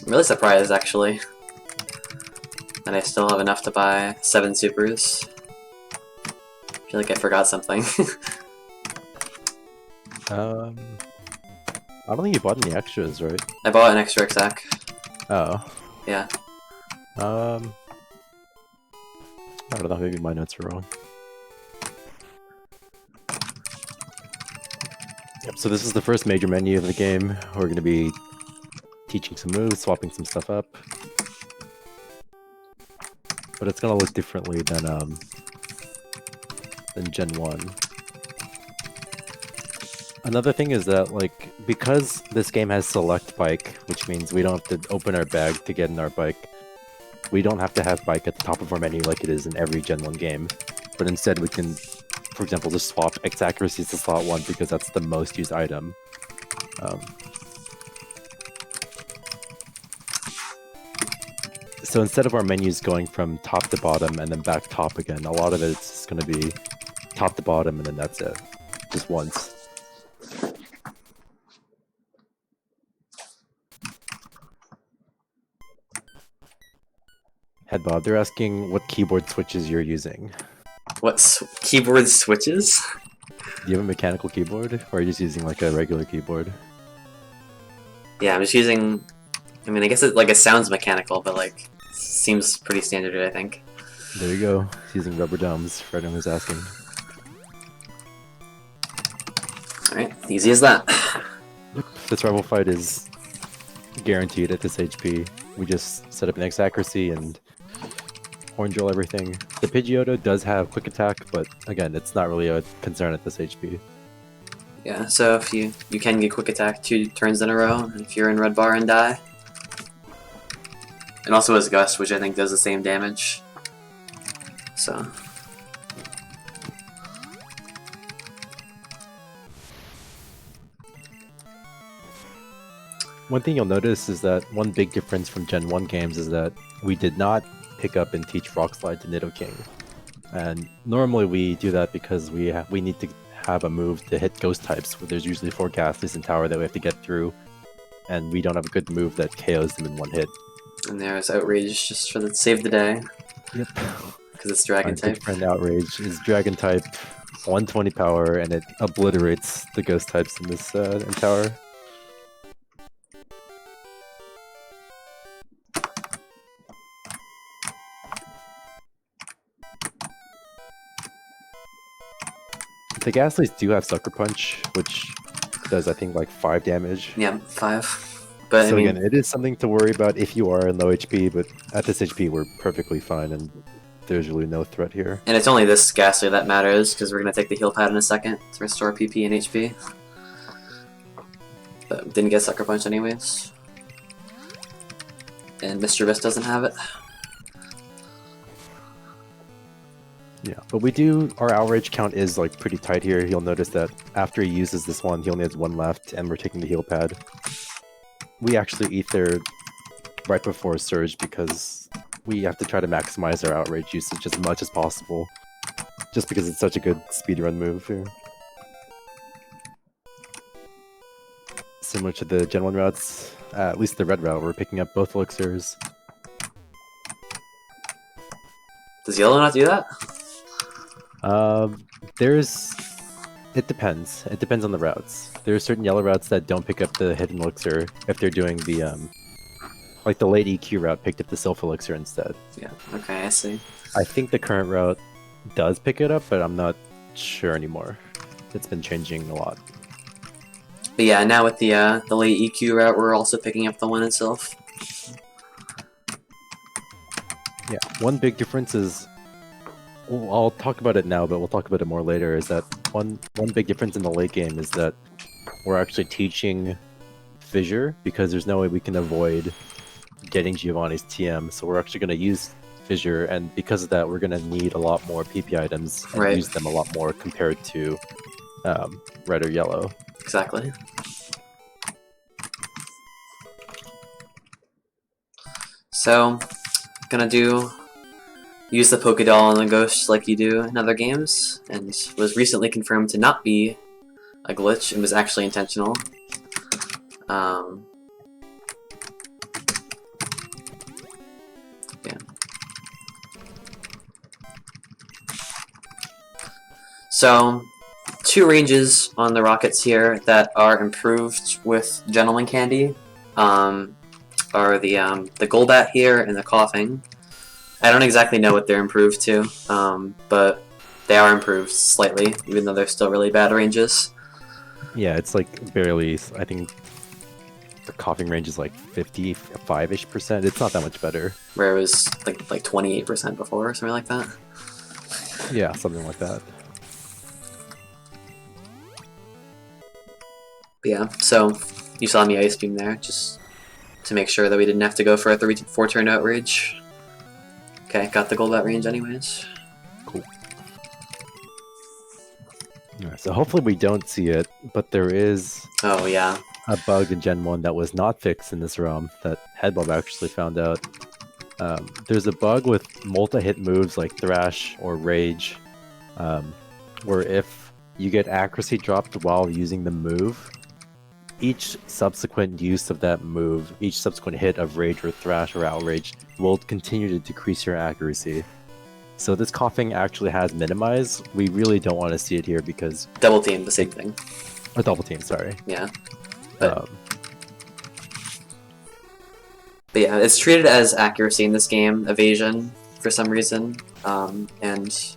I'm really surprised, actually, that I still have enough to buy 7 supers. I feel like I forgot something. I don't think you bought any extras, right? I bought an extra exact. Oh. Yeah. I don't know, maybe my notes are wrong. Yep, so this is the first major menu of the game. We're going to be teaching some moves, swapping some stuff up. But it's going to look differently than Gen 1. Another thing is that, like, because this game has select bike, which means we don't have to open our bag to get in our bike, we don't have to have bike at the top of our menu like it is in every Gen 1 game. But instead we can, for example, just swap X accuracies to slot 1 because that's the most used item. So instead of our menus going from top to bottom and then back top again, a lot of it's going to be top to bottom and then that's it. Just once. Headbob, they're asking what keyboard switches you're using. What keyboard switches? Do you have a mechanical keyboard, or are you just using like a regular keyboard? Yeah, I'm just using... I mean, I guess it sounds mechanical, but like, seems pretty standard, I think. There you go. He's using rubber dumbs for anyone who's asking. Alright, easy as that. Yep, this rival fight is guaranteed at this HP. We just set up an X accuracy and horn drill everything. The Pidgeotto does have quick attack, but again, it's not really a concern at this HP. Yeah, so if you can get quick attack 2 turns in a row, if you're in red bar and die. It also has Gust, which I think does the same damage. So... One thing you'll notice is that one big difference from Gen 1 games is that we did not pick up and teach Rock Slide to Nidoking. And normally we do that because we need to have a move to hit ghost types, where there's usually 4 Ghastlies in tower that we have to get through, and we don't have a good move that KOs them in one hit. And there's Outrage just for the save the day. Yep. Because it's Dragon type. Good friend Outrage is Dragon type, 120 power, and it obliterates the ghost types in this in tower. The Ghastlies do have Sucker Punch, which does, I think, like 5 damage. Yeah, 5. But so I mean, again, it is something to worry about if you are in low HP, but at this HP we're perfectly fine, and there's really no threat here. and it's only this Ghastly that matters, because we're going to take the heal pad in a second to restore PP and HP. But didn't get Sucker Punch anyways. And Mr. Beast doesn't have it. Yeah, but we do, our outrage count is like pretty tight here. You'll notice that after he uses this one, he only has 1 left, and we're taking the heal pad. We actually ether right before Surge because we have to try to maximize our outrage usage as much as possible, just because it's such a good speedrun move here. Similar to the Gen 1 routes, at least the red route, we're picking up both elixirs. Does Yellow not do that? It depends. It depends on the routes. There are certain yellow routes that don't pick up the hidden elixir if they're doing the, like the late EQ route picked up the Silph elixir instead. Yeah, okay, I see. I think the current route does pick it up, but I'm not sure anymore. It's been changing a lot. But yeah, now with the late EQ route, we're also picking up the one in Silph. Yeah, one big difference is, well, I'll talk about it now, but we'll talk about it more later, is that one big difference in the late game is that we're actually teaching Fissure because there's no way we can avoid getting Giovanni's TM, so we're actually going to use Fissure, and because of that, we're going to need a lot more PP items and use them a lot more compared to red or yellow. Exactly. So, gonna use the Pokédoll on the Ghost like you do in other games, and was recently confirmed to not be a glitch and was actually intentional. Yeah. So, 2 ranges on the rockets here that are improved with Gentleman Candy are the Golbat here and the Coughing. I don't exactly know what they're improved to, but they are improved slightly, even though they're still really bad ranges. Yeah, it's like barely, I think the Coughing range is like 55-ish%. It's not that much better. Where it was like 28% before or something like that. Yeah, something like that. But yeah, so you saw me Ice Beam there, just to make sure that we didn't have to go for a 4-turn Outrage. Okay, got the Golbat range anyways. Cool. Yeah, so hopefully we don't see it, but there is Oh yeah, a bug in Gen 1 that was not fixed in this ROM that Headbob actually found out. There's a bug with multi-hit moves like Thrash or Rage, where if you get accuracy dropped while using the move, each subsequent use of that move, each subsequent hit of Rage or Thrash or Outrage will continue to decrease your accuracy. So this Coughing actually has minimize. We really don't want to see it here because... Double Team, the same thing. Or Double Team, sorry. Yeah. But yeah, it's treated as accuracy in this game, evasion, for some reason, and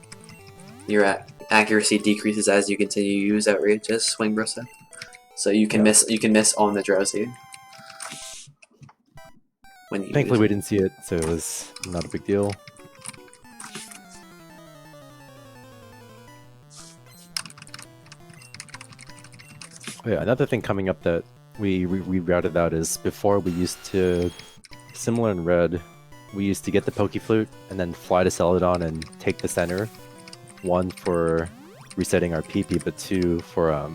your accuracy decreases as you continue to use Outrage as Swing Bro said. So you can miss on the Drowsy. When you Thankfully we didn't see it, so it was not a big deal. Oh yeah, another thing coming up that we rerouted out is before we used to, similar in Red, we used to get the Pokeflute and then fly to Celadon and take the center. 1 for resetting our PP, but 2 for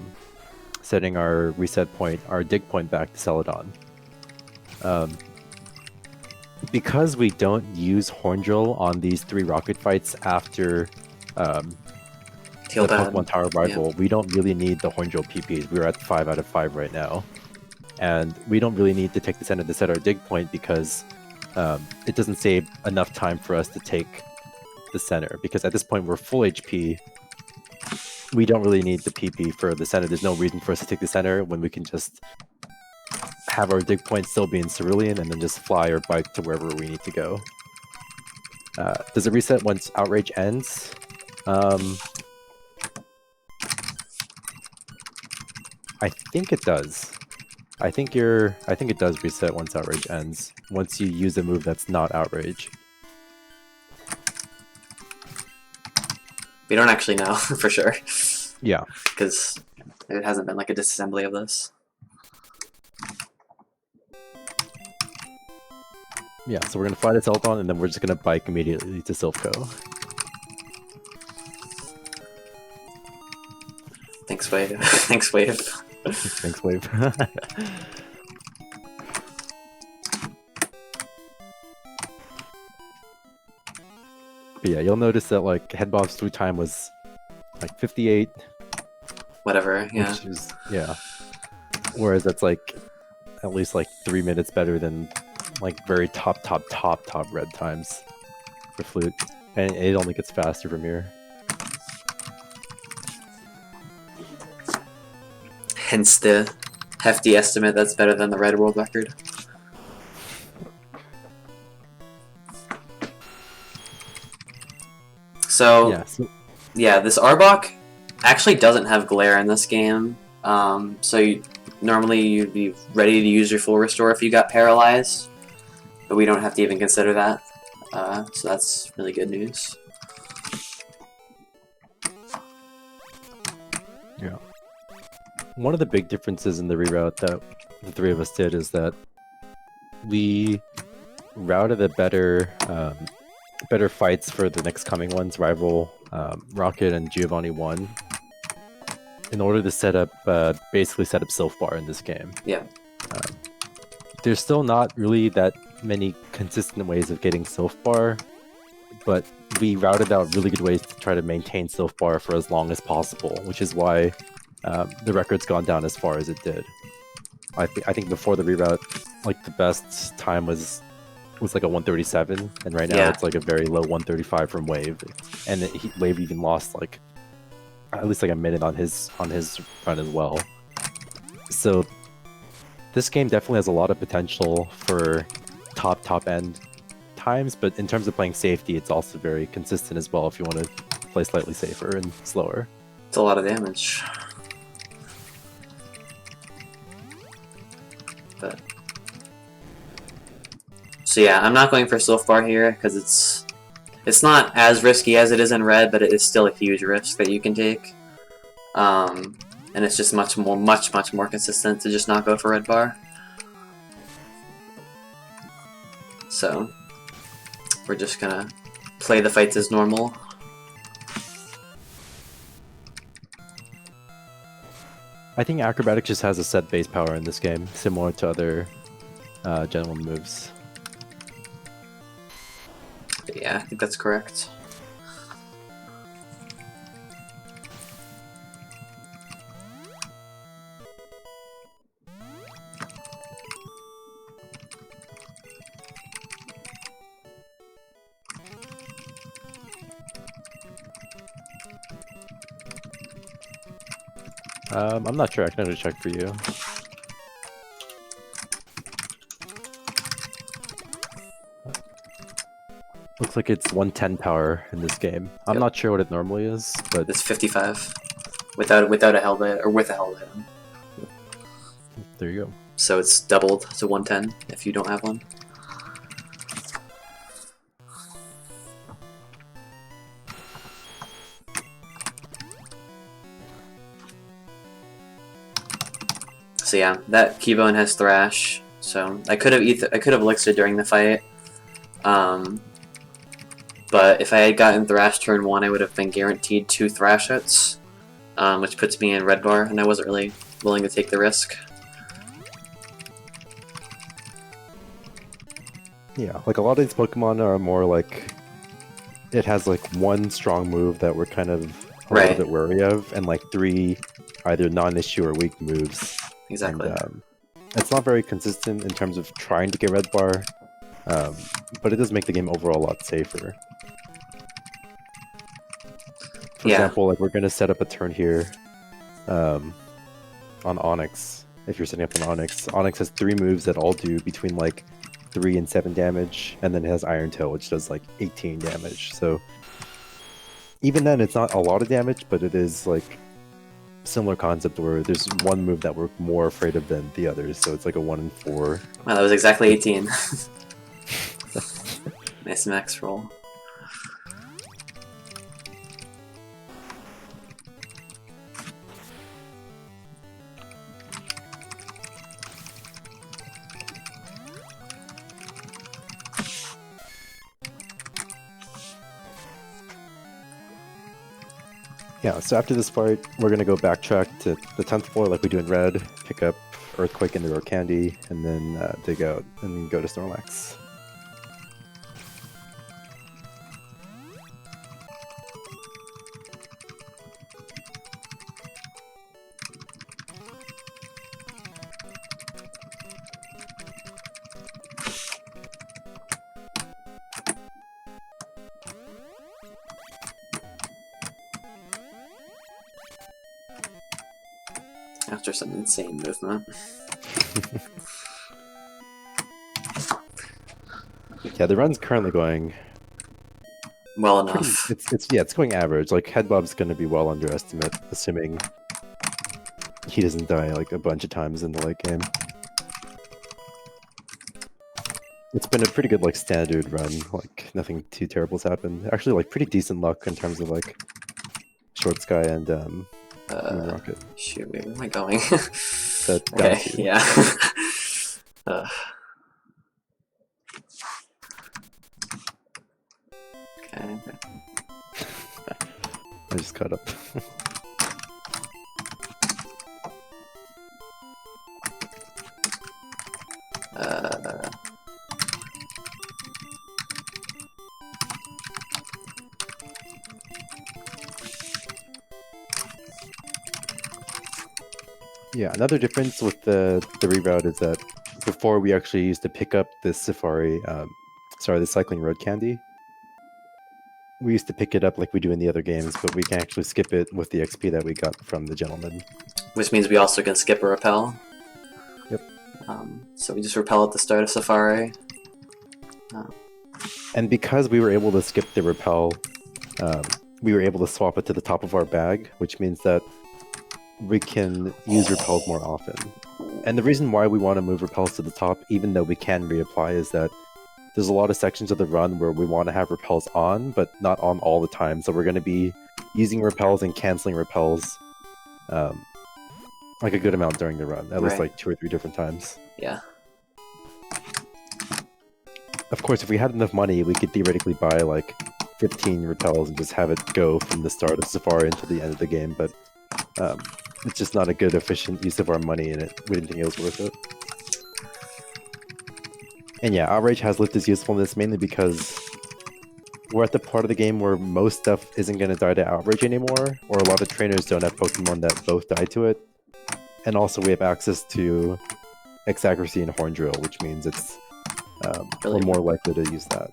setting our reset point, our dig point back to Celadon. Because we don't use Horn Drill on these 3 rocket fights after the Pokemon Tower Rival, we don't really need the Horn Drill PPs. We're at 5 out of 5 right now. And we don't really need to take the center to set our dig point because it doesn't save enough time for us to take the center. Because at this point we're full HP. We don't really need the PP for the center. There's no reason for us to take the center when we can just have our dig point still be in Cerulean and then just fly or bike to wherever we need to go. Does it reset once Outrage ends? I think it does. I think it does reset once Outrage ends. Once you use a move that's not Outrage. We don't actually know for sure. Yeah. Because it hasn't been like a disassembly of this. Yeah, so we're gonna fly to Celadon and then we're just gonna bike immediately to Silph Co. Thanks, Wave. Thanks, Wave. Thanks, Wave. But yeah, you'll notice that like Headbob's through time was like 58. Whatever, yeah. Which is, yeah. Whereas that's like at least like 3 minutes better than like very top red times for Flute. And it only gets faster from here. Hence the hefty estimate that's better than the Red world record. So, yeah, this Arbok actually doesn't have Glare in this game. Normally you'd be ready to use your full restore if you got paralyzed, but we don't have to even consider that. So that's really good news. Yeah. One of the big differences in the reroute that the three of us did is that we routed a better fights for the next coming ones, Rival, Rocket, and Giovanni 1, in order to basically set up Silph Bar in this game. Yeah. There's still not really that many consistent ways of getting Silph Bar, but we routed out really good ways to try to maintain Silph Bar for as long as possible, which is why the record's gone down as far as it did. I think before the reroute, like the best time was like a 137, and right now it's like a very low 135 from Wave, and Wave even lost like at least like a minute on his run as well. So this game definitely has a lot of potential for top end times, but in terms of playing safety, it's also very consistent as well if you want to play slightly safer and slower. It's a lot of damage. But so yeah, I'm not going for Silph Bar here because it's not as risky as it is in Red, but it is still a huge risk that you can take. And it's just much more consistent to just not go for Red Bar. So we're just gonna play the fights as normal. I think Acrobatic just has a set base power in this game, similar to other Gen 1 moves. Yeah, I think that's correct. I'm not sure, I can check for you. Looks like it's 110 power in this game. I'm not sure what it normally is, but it's 55 without a held item, or with a held item. There you go. So it's doubled to 110 if you don't have one. So yeah, that Keybone has Thrash. So I could have Elixir during the fight. But if I had gotten Thrash turn 1, I would have been guaranteed 2 Thrash hits, which puts me in Red Bar, and I wasn't really willing to take the risk. Yeah, like a lot of these Pokemon are more like, it has like one strong move that we're kind of a little bit wary of, and like 3 either non-issue or weak moves. Exactly. And, it's not very consistent in terms of trying to get Red Bar, but it does make the game overall a lot safer. For example, like we're going to set up a turn here on Onyx. If you're setting up an Onyx, Onyx has 3 moves that all do between like 3 and 7 damage, and then it has Iron Tail, which does like 18 damage. So even then, it's not a lot of damage, but it is like similar concept where there's one move that we're more afraid of than the others. So it's like a 1 in 4. Wow, that was exactly 18. Nice max roll. Yeah, so after this fight, we're going to go backtrack to the 10th floor like we do in Red, pick up Earthquake and the Rare Candy, and then dig out and go to Snorlax. After some insane movement. Yeah, the run's currently going well enough. It's going average. Like Headbob's going to be well underestimate, assuming he doesn't die like a bunch of times in the late game. It's been a pretty good like standard run. Like nothing too terrible's happened. Actually, like pretty decent luck in terms of like Short Sky and Rocket. Shoot, where am I going? That down Okay, two. yeah. Okay. I just caught up. Yeah, another difference with the reroute is that before we actually used to pick up the the cycling road candy. We used to pick it up like we do in the other games, but we can actually skip it with the XP that we got from the gentleman. Which means we also can skip a repel. Yep. So we just repel at the start of Safari. And because we were able to skip the repel, we were able to swap it to the top of our bag, which means that we can use repels more often. And the reason why we want to move repels to the top, even though we can reapply, is that there's a lot of sections of the run where we want to have repels on, but not on all the time. So we're going to be using repels and canceling repels like a good amount during the run, at least like 2 or 3 different times. Yeah. Of course, if we had enough money, we could theoretically buy like 15 repels and just have it go from the start of Safari until the end of the game, but it's just not a good, efficient use of our money, and we didn't think it was worth it. And yeah, Outrage has lived its usefulness mainly because we're at the part of the game where most stuff isn't going to die to Outrage anymore, or a lot of trainers don't have Pokemon that both die to it. And also we have access to X Accuracy and Horn Drill, which means it's we're more likely to use that.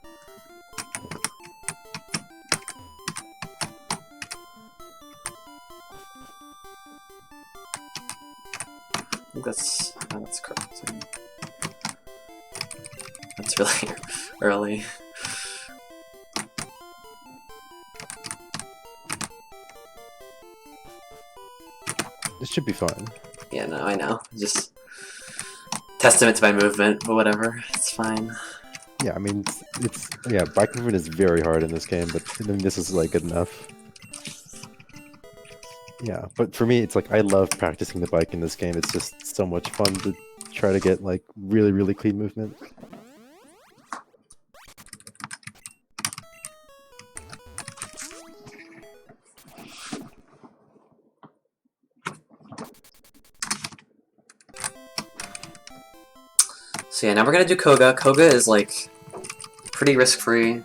I think that's correct. That's really early. This should be fine. Yeah, no, I know. Just testament to my movement, but whatever. It's fine. Yeah, I mean, yeah, bike movement is very hard in this game, but I mean, this is like good enough. Yeah, but for me, it's like I love practicing the bike in this game. It's just so much fun to try to get like really, really clean movement. So yeah, now we're gonna do Koga. Koga is like pretty risk-free.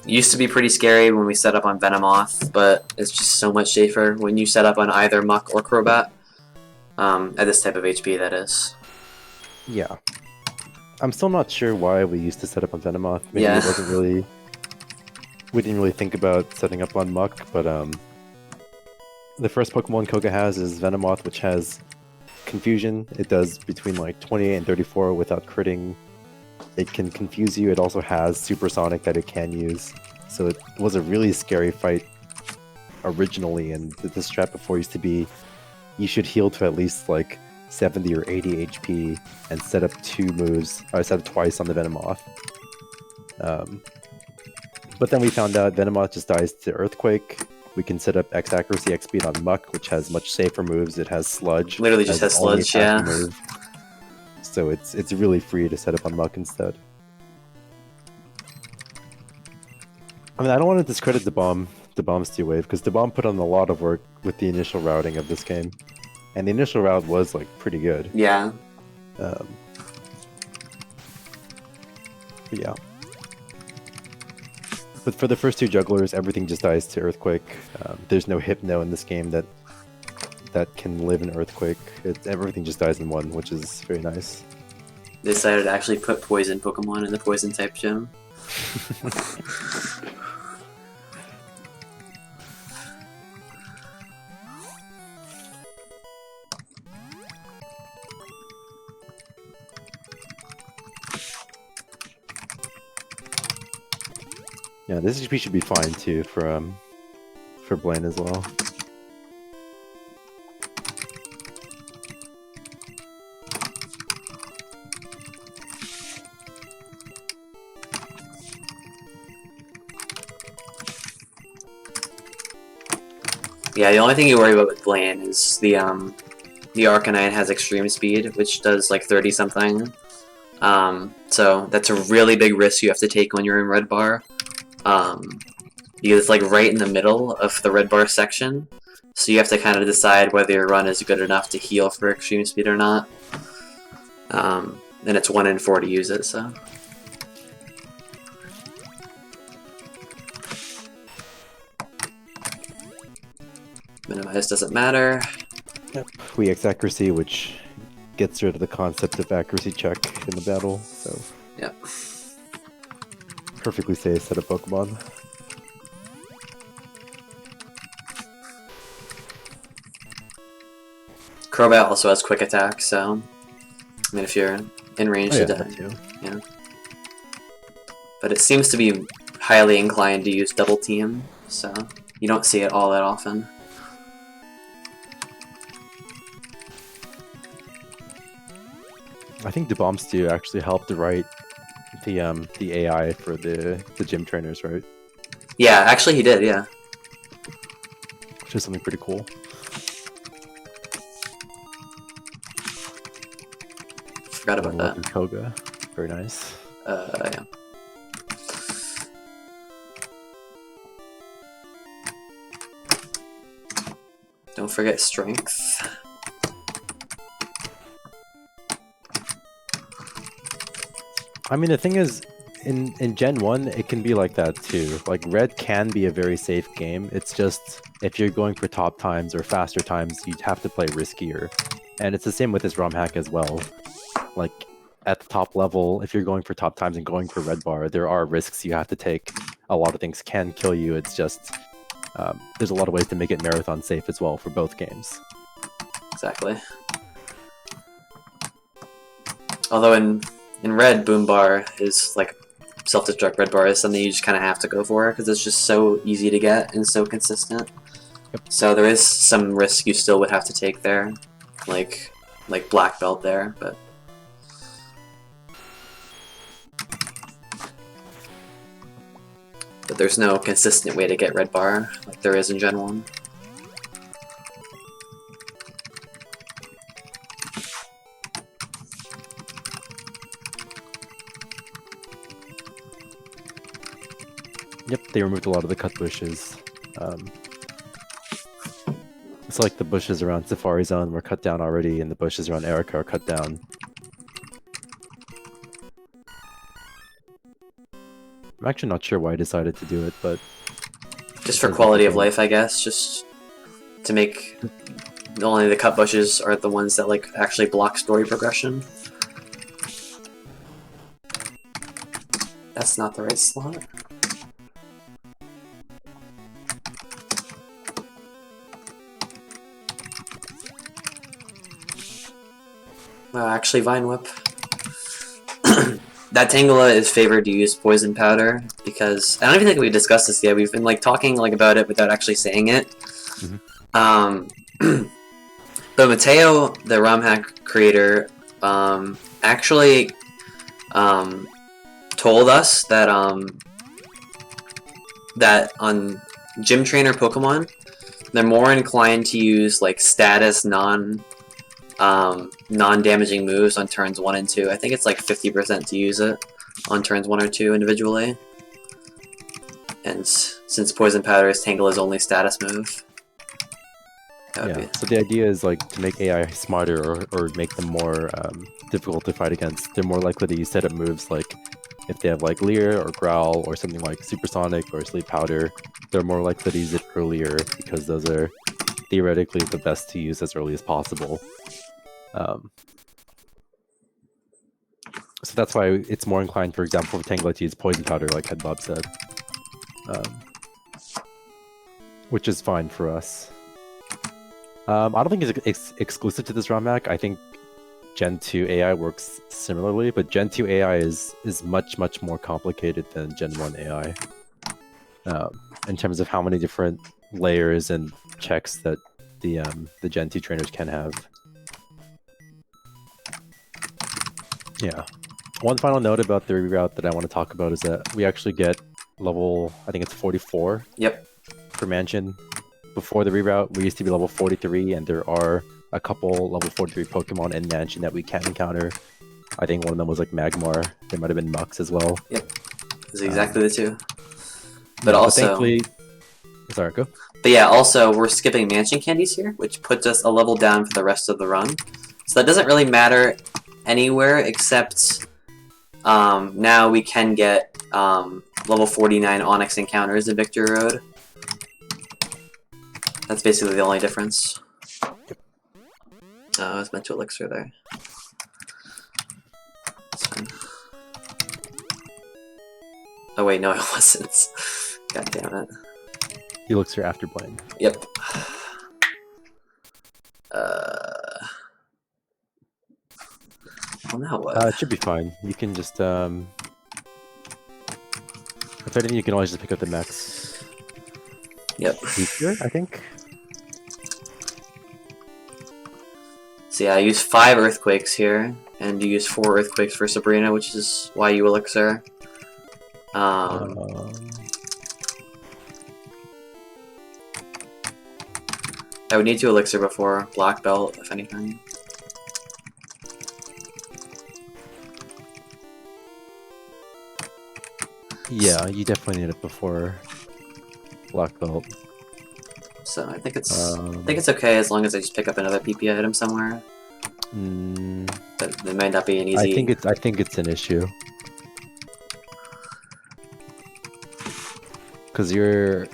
Used to be pretty scary when we set up on Venomoth, but it's just so much safer when you set up on either Muck or Crobat. At this type of HP, that is. Yeah. I'm still not sure why we used to set up on Venomoth. Maybe Yeah. it wasn't really... We didn't really think about setting up on Muck, but the first Pokemon Koga has is Venomoth, which has Confusion. It does between like 28 and 34 without critting. It can confuse you. It also has Supersonic that it can use. So it was a really scary fight originally, and the strat before used to be you should heal to at least like 70 or 80 HP and set up 2 moves. I set up twice on the Venomoth. But then we found out Venomoth just dies to Earthquake. We can set up X Accuracy, X Speed on Muck, which has much safer moves. It has Sludge. Literally just has Sludge, yeah. Move. So it's really free to set up on Muck instead. I mean, I don't want to discredit DeBomb's 2-wave, because DeBomb put on a lot of work with the initial routing of this game. And the initial route was, like, pretty good. Yeah. But yeah. But for the first 2 jugglers, everything just dies to Earthquake. There's no Hypno in this game that can live in Earthquake. Everything just dies in 1, which is very nice. They decided to actually put poison Pokemon in the poison type gym. Yeah, this HP should be fine too for Blaine as well. Yeah, the only thing you worry about with Blaine is the Arcanine has extreme speed, which does like 30 something. So that's a really big risk you have to take when you're in red bar. Because it's like right in the middle of the red bar section, so you have to kind of decide whether your run is good enough to heal for extreme speed or not. And it's 1 in 4 to use it, so. Minimize doesn't matter. Yep. We X accuracy, which gets rid of the concept of accuracy check in the battle, so. Yep. Perfectly safe set of Pokemon. Crobat also has quick attack, so I mean if you're in range to die. Yeah. But it seems to be highly inclined to use double team, so you don't see it all that often. I think the bombs do actually help to write the AI for the gym trainers, right? Yeah, actually he did, yeah. Which is something pretty cool. Forgot about that. Koga. Very nice. Yeah. Don't forget strength. I mean, the thing is, in Gen 1, it can be like that too. Like, Red can be a very safe game. It's just, if you're going for top times or faster times, you'd have to play riskier. And it's the same with this ROM hack as well. Like, at the top level, if you're going for top times and going for red bar, there are risks you have to take. A lot of things can kill you. It's just, there's a lot of ways to make it marathon safe as well for both games. Exactly. Although in red, boom bar is like self-destruct red bar is something you just kind of have to go for because it's just so easy to get and so consistent. Yep. So there is some risk you still would have to take there, like black belt there, but. But there's no consistent way to get red bar like there is in Gen 1. Yep, they removed a lot of the cut bushes. It's like the bushes around Safari Zone were cut down already, and the bushes around Erica are cut down. I'm actually not sure why I decided to do it, but... Just for quality of life, I guess. Just to make... Only the cut bushes are the ones that like actually block story progression. That's not the right slot. Actually, Vine Whip. That Tangela is favored to use poison powder because I don't even think we discussed this yet. We've been like talking like about it without actually saying it. Mm-hmm. But Mateo, the ROM hack creator, actually told us that that on gym trainer Pokemon, they're more inclined to use like status non-damaging moves on turns 1 and 2. I think it's like 50% to use it on turns 1 or 2 individually. And since Poison Powder is Tangela's only status move. Yeah, so the idea is like to make AI smarter or make them more difficult to fight against. They're more likely to use setup moves like if they have like Leer or Growl or something like Supersonic or Sleep Powder, they're more likely to use it earlier because those are theoretically the best to use as early as possible. So that's why it's more inclined, for example, for Tangela to use Poison Powder, like Headbob said. Which is fine for us. I don't think it's exclusive to this ROM hack. I think Gen 2 AI works similarly, but Gen 2 AI is much, much more complicated than Gen 1 AI. In terms of how many different layers and checks that the Gen 2 trainers can have. Yeah. One final note about the reroute that I want to talk about is that we actually get level, I think it's 44. Yep. Per mansion before the reroute, we used to be level 43, and there are a couple level 43 Pokemon in Mansion that we can encounter. I think one of them was like Magmar. There might have been Mux as well. Yep, it's exactly the two. But yeah, also, thankfully, sorry, go. But yeah, also we're skipping mansion candies here, which puts us a level down for the rest of the run. So that doesn't really matter anywhere except now we can get level 49 Onyx encounters in Victory Road. That's basically the only difference. I was meant to Elixir there. That's fine. Oh wait, no, I wasn't. God damn it. Elixir after Blaine. Yep. Well, now what? It should be fine. You can just if anything, you can always just pick up the max. Yep. Feature, I think. So yeah, I use 5 Earthquakes here, and you use 4 Earthquakes for Sabrina, which is why you Elixir. I would need to Elixir before Black Belt, if anything. Yeah, you definitely need it before Black Belt. So I think it's okay as long as I just pick up another PP item somewhere. But it might not be an easy. I think it's an issue. Because you're...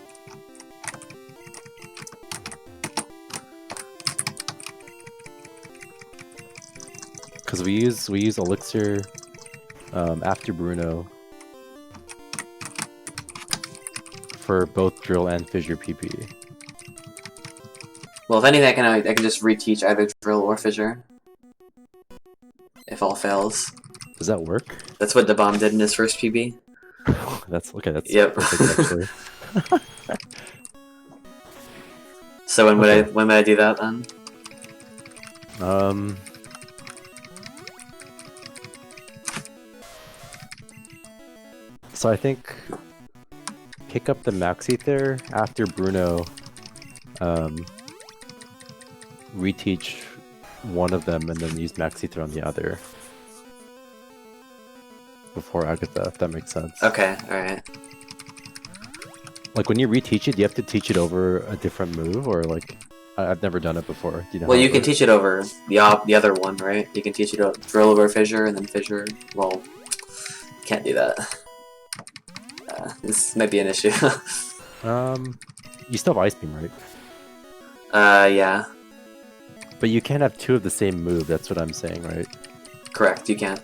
Because we use Elixir after Bruno for both Drill and Fissure PP. Well, if anything, I can just reteach either Drill or Fissure. If all fails. Does that work? That's what the bomb did in his first PB. That's okay. That's yep. Perfect, actually. So when would I do that then? So I think pick up the Max Ether after Bruno. Reteach one of them and then use Max Ether on the other before Agatha, if that makes sense. Okay, alright. Like when you reteach it, do you have to teach it over a different move, or like I've never done it before. Do you know? Well, you can teach it over the other one, right? You can teach it over Drill over Fissure and then Fissure. Well, can't do that. This might be an issue. You still have Ice Beam, right? Yeah. But you can't have two of the same move, that's what I'm saying, right? Correct, you can't.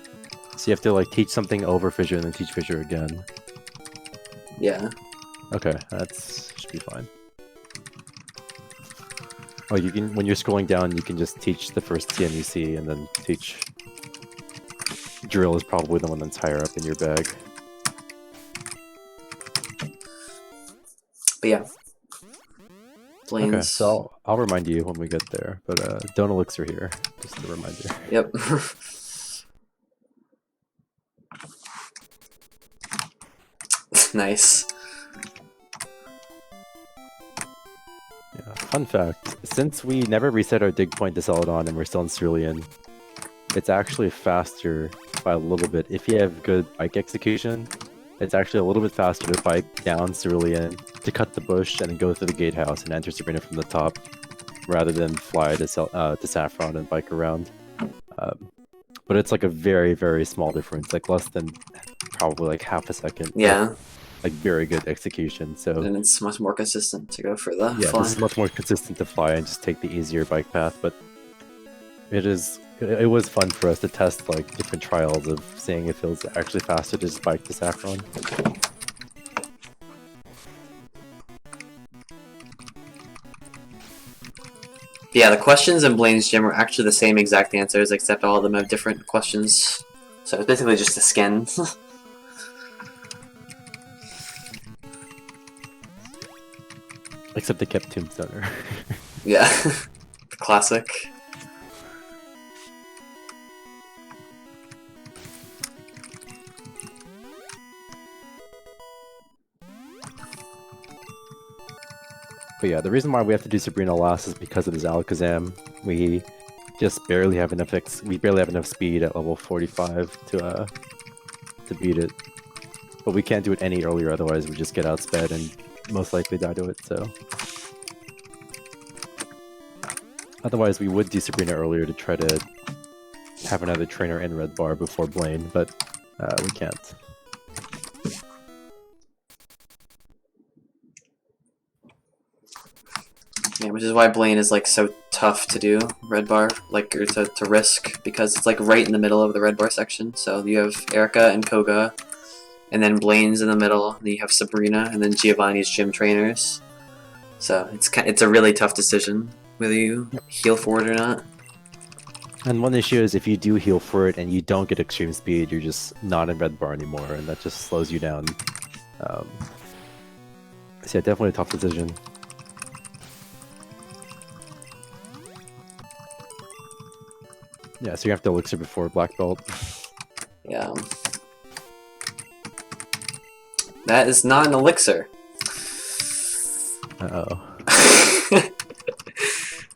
So you have to like teach something over Fissure and then teach Fissure again. Yeah. Okay, that's should be fine. Oh, you can when you're scrolling down, you can just teach the first TM you see and then teach Drill is probably the one that's higher up in your bag. But yeah. Blaine's... Okay, so I'll remind you when we get there, but don't Elixir here, just a reminder. Yep. Nice. Yeah, fun fact, since we never reset our dig point to Celadon and we're still in Cerulean, it's actually faster by a little bit. If you have good bike execution, it's actually a little bit faster to bike down Cerulean, to cut the bush and go through the gatehouse and enter Sabrina from the top, rather than fly to Saffron and bike around. But it's like a very, very small difference, like less than probably like half a second. Yeah. Like very good execution. So and it's much more consistent to go for the yeah, fly. this is much more consistent to fly and just take the easier bike path. But it was fun for us to test like different trials of seeing if it was actually faster to just bike to Saffron. Yeah, the questions in Blaine's gym are actually the same exact answers, except all of them have different questions. So it's basically just a skin. Except they kept Tombstoner. Yeah. Classic. But yeah, the reason why we have to do Sabrina last is because of his Alakazam. We just barely have enough speed at level 45 to beat it. But we can't do it any earlier, otherwise we just get outsped and most likely die to it, so... Otherwise we would do Sabrina earlier to try to have another trainer in Red Bar before Blaine, but we can't. Yeah, which is why Blaine is like so tough to do Red Bar, like or to risk, because it's like right in the middle of the Red Bar section. So you have Erica and Koga, and then Blaine's in the middle. And then you have Sabrina, and then Giovanni's gym trainers. So it's a really tough decision whether you heal for it or not. And one issue is if you do heal for it and you don't get extreme speed, you're just not in Red Bar anymore, and that just slows you down. So yeah, definitely a tough decision. Yeah, so you have to Elixir before Black Belt. Yeah. That is not an Elixir. Uh-oh.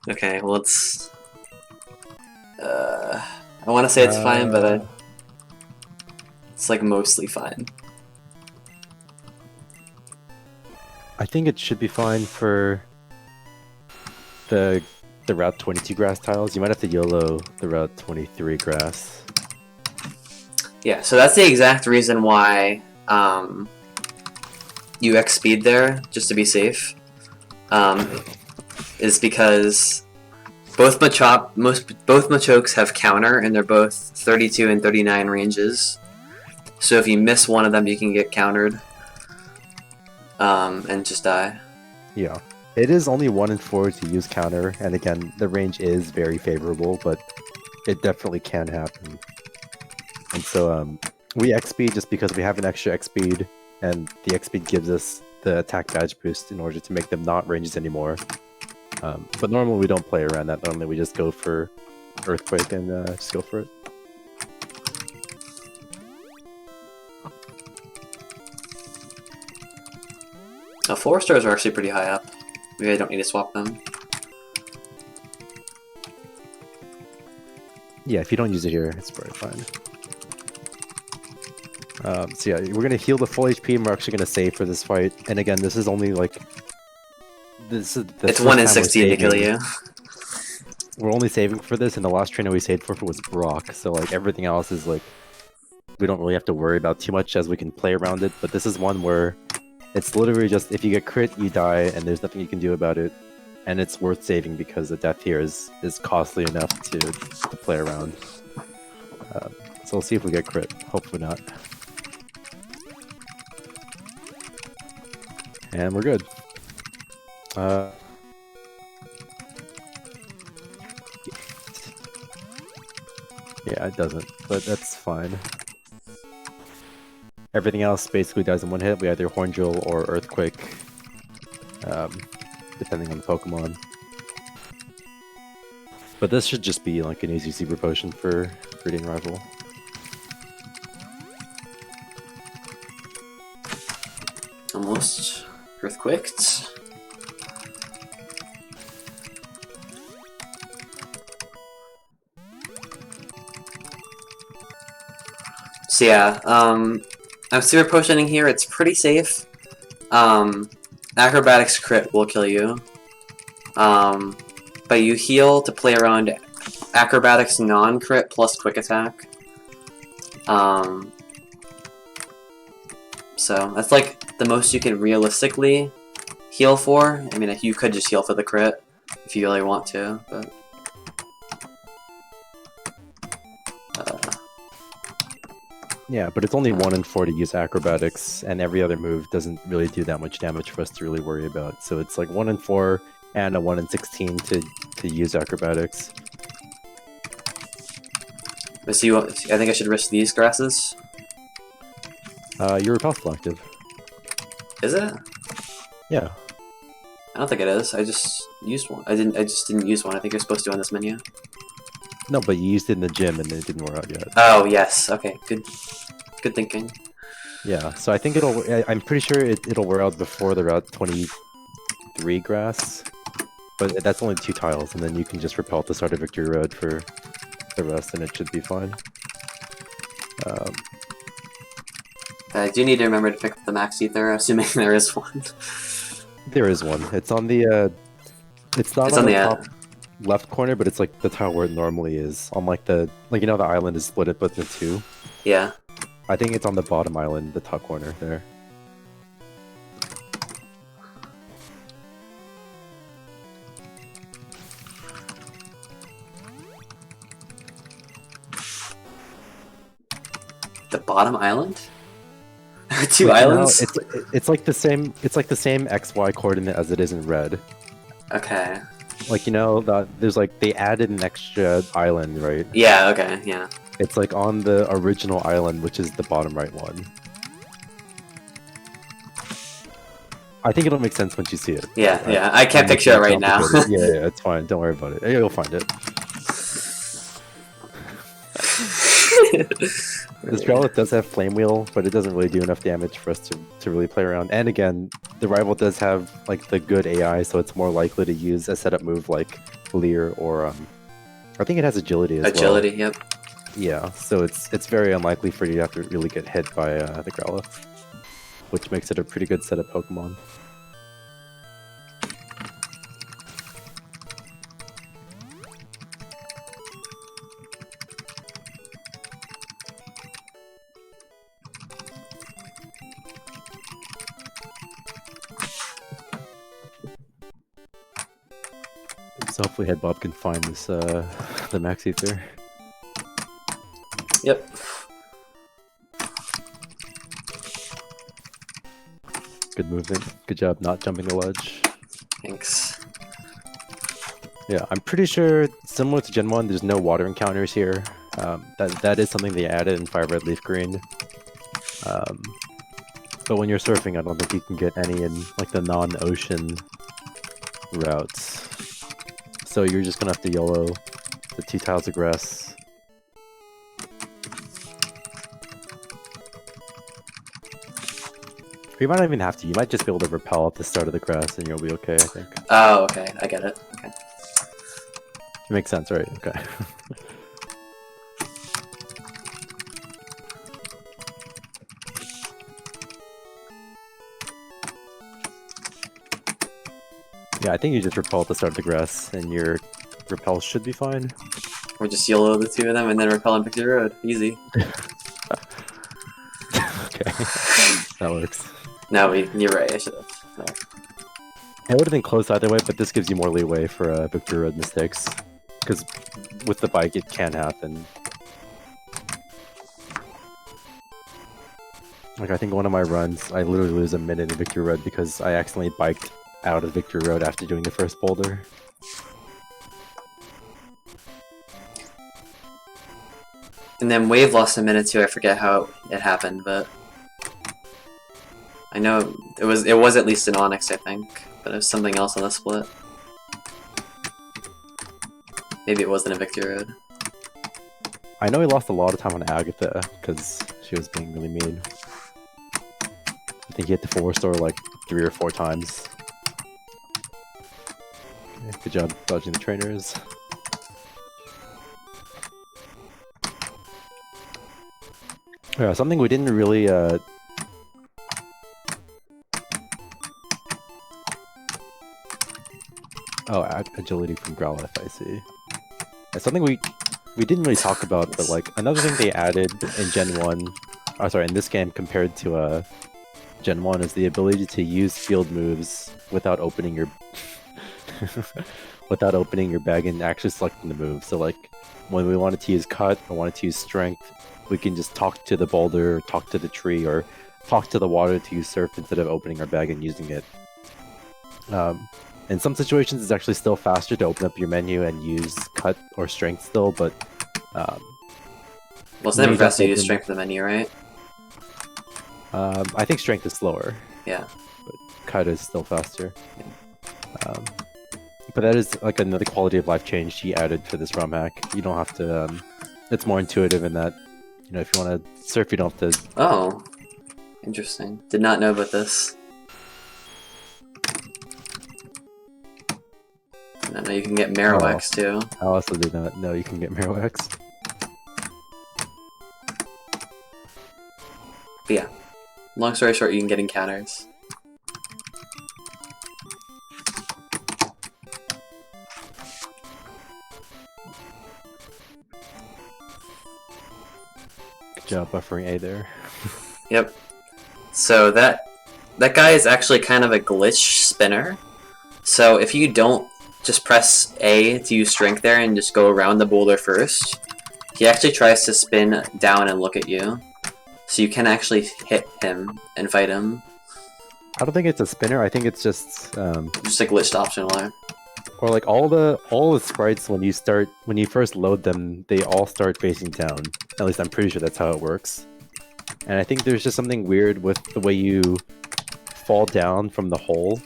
Okay, well it's... I want to say it's fine, but it's like mostly fine. I think it should be fine for the Route 22 grass tiles. You might have to YOLO the Route 23 grass. Yeah, so that's the exact reason why you X speed there, just to be safe. Is because both Machokes have counter, and they're both 32 and 39 ranges. So if you miss one of them, you can get countered and just die. Yeah. It is only 1 in 4 to use counter, and again, the range is very favorable, but it definitely can happen. And so we X speed just because we have an extra X speed, and the X speed gives us the attack badge boost in order to make them not ranges anymore. But normally we don't play around that. Normally we just go for Earthquake and just go for it. Oh, 4 stars are actually pretty high up. Maybe I don't need to swap them. Yeah, if you don't use it here, it's very fine. So yeah, we're gonna heal the full HP, and we're actually gonna save for this fight. And again, this is only like... It's 1 in 16 to kill you. We're only saving for this, and the last trainer we saved for was Brock, so like everything else is like... We don't really have to worry about too much as we can play around it, but this is one where it's literally just if you get crit, you die, and there's nothing you can do about it. And it's worth saving because the death here is costly enough to play around. So we'll see if we get crit. Hopefully not. And we're good. Yeah, it doesn't, but that's fine. Everything else basically dies in one hit. We either Horn Drill or Earthquake, depending on the Pokemon. But this should just be like an easy Super Potion for Breeding Rival. Almost Earthquaked. So yeah, I'm Super Potioning here. It's pretty safe. Acrobatics crit will kill you. But you heal to play around Acrobatics non-crit plus Quick Attack. So that's like the most you can realistically heal for. I mean, you could just heal for the crit if you really want to, but... Yeah, but it's only 1 in 4 to use Acrobatics, and every other move doesn't really do that much damage for us to really worry about. So it's like 1 in 4 and a 1 in 16 to use Acrobatics. So I think I should risk these grasses? Your Repel active. Is it? Yeah. I don't think it is. I just used one. I just didn't use one. I think you're supposed to on this menu. No, but you used it in the gym and it didn't wear out yet. Oh, yes. Okay, good thinking. Yeah, so I think I'm pretty sure it'll wear out before the Route 20 3 grass, but that's only 2 tiles, and then you can just repel at the start of Victory Road for the rest, and it should be fine. I do need to remember to pick up the max ether, assuming there is one. There is one. It's on the. It's not on the top left corner, but it's like the tile where it normally is. On like the the island is split up into 2. Yeah. I think it's on the bottom island, the top corner there. The bottom island? 2 islands? It's like the same. It's like the same XY coordinate as it is in red. Okay. Like there's like they added an extra island, right? Yeah. Okay. Yeah. It's like on the original island, which is the bottom right one. I think it'll make sense once you see it. Yeah. Yeah. I can't picture it right now. Yeah. It's fine. Don't worry about it. You'll find it. This Growlithe does have Flame Wheel, but it doesn't really do enough damage for us to really play around. And again, the rival does have like the good AI, so it's more likely to use a setup move like Leer or I think it has Agility as well. Agility, yep. Yeah, so it's very unlikely for you to have to really get hit by the Growlithe, which makes it a pretty good setup Pokemon. So hopefully Headbob can find this the max ether. Yep. Good movement. Good job not jumping the ledge. Thanks. Yeah, I'm pretty sure similar to Gen 1, there's no water encounters here. That is something they added in Fire Red Leaf Green. But when you're surfing, I don't think you can get any in like the non-ocean routes. So you're just gonna have to YOLO the 2 tiles of grass. Or you might not even have to. You might just be able to repel at the start of the grass and you'll be okay, I think. Oh, okay. I get it. Okay. It makes sense, right? Okay. Yeah, I think you just repel at the start of the grass, and your repel should be fine. Or just YOLO the 2 of them and then repel on Victory Road. Easy. Okay, that works. No, you're right. I should have. No. It would have been close either way, but this gives you more leeway for Victory Road mistakes. Because with the bike, it can happen. Like, I think one of my runs, I literally lose a minute in Victory Road because I accidentally biked out of Victory Road after doing the first boulder. And then Wave lost a minute too. I forget how it happened, but I know it was at least an Onyx, I think, but it was something else on the split. Maybe it wasn't a Victory Road. I know he lost a lot of time on Agatha because she was being really mean. I think he hit the 4-star like 3 or 4 times. Okay, good job dodging the trainers. Yeah, something we didn't really agility from Growlithe, I see. Something we didn't really talk about, but like another thing they added in Gen 1, oh sorry, in this game compared to Gen 1 is the ability to use field moves without opening your without opening your bag and actually selecting the move. So like when we wanted to use cut or wanted to use strength, we can just talk to the boulder, or talk to the tree, or talk to the water to use surf instead of opening our bag and using it. In some situations, it's actually still faster to open up your menu and use cut or strength still, but well, it's never faster to use strength in the menu, right? I think strength is slower. Yeah. But cut is still faster. Yeah. But that is like another quality of life change she added for this ROM hack. You don't have to. It's more intuitive in that, you know, if you want to surf, you don't have to. Oh, interesting. Did not know about this. I know you can get Marowaks too. I also did not know you can get Marowaks. But yeah, long story short, you can get encounters. Good job buffering A there. Yep. So that guy is actually kind of a glitch spinner. So if you don't just press A to use strength there and just go around the boulder first, he actually tries to spin down and look at you. So you can actually hit him and fight him. I don't think it's a spinner. I think it's just a glitched optional art. Or like all the sprites when you first load them, they all start facing down. At least I'm pretty sure that's how it works. And I think there's just something weird with the way you fall down from the hole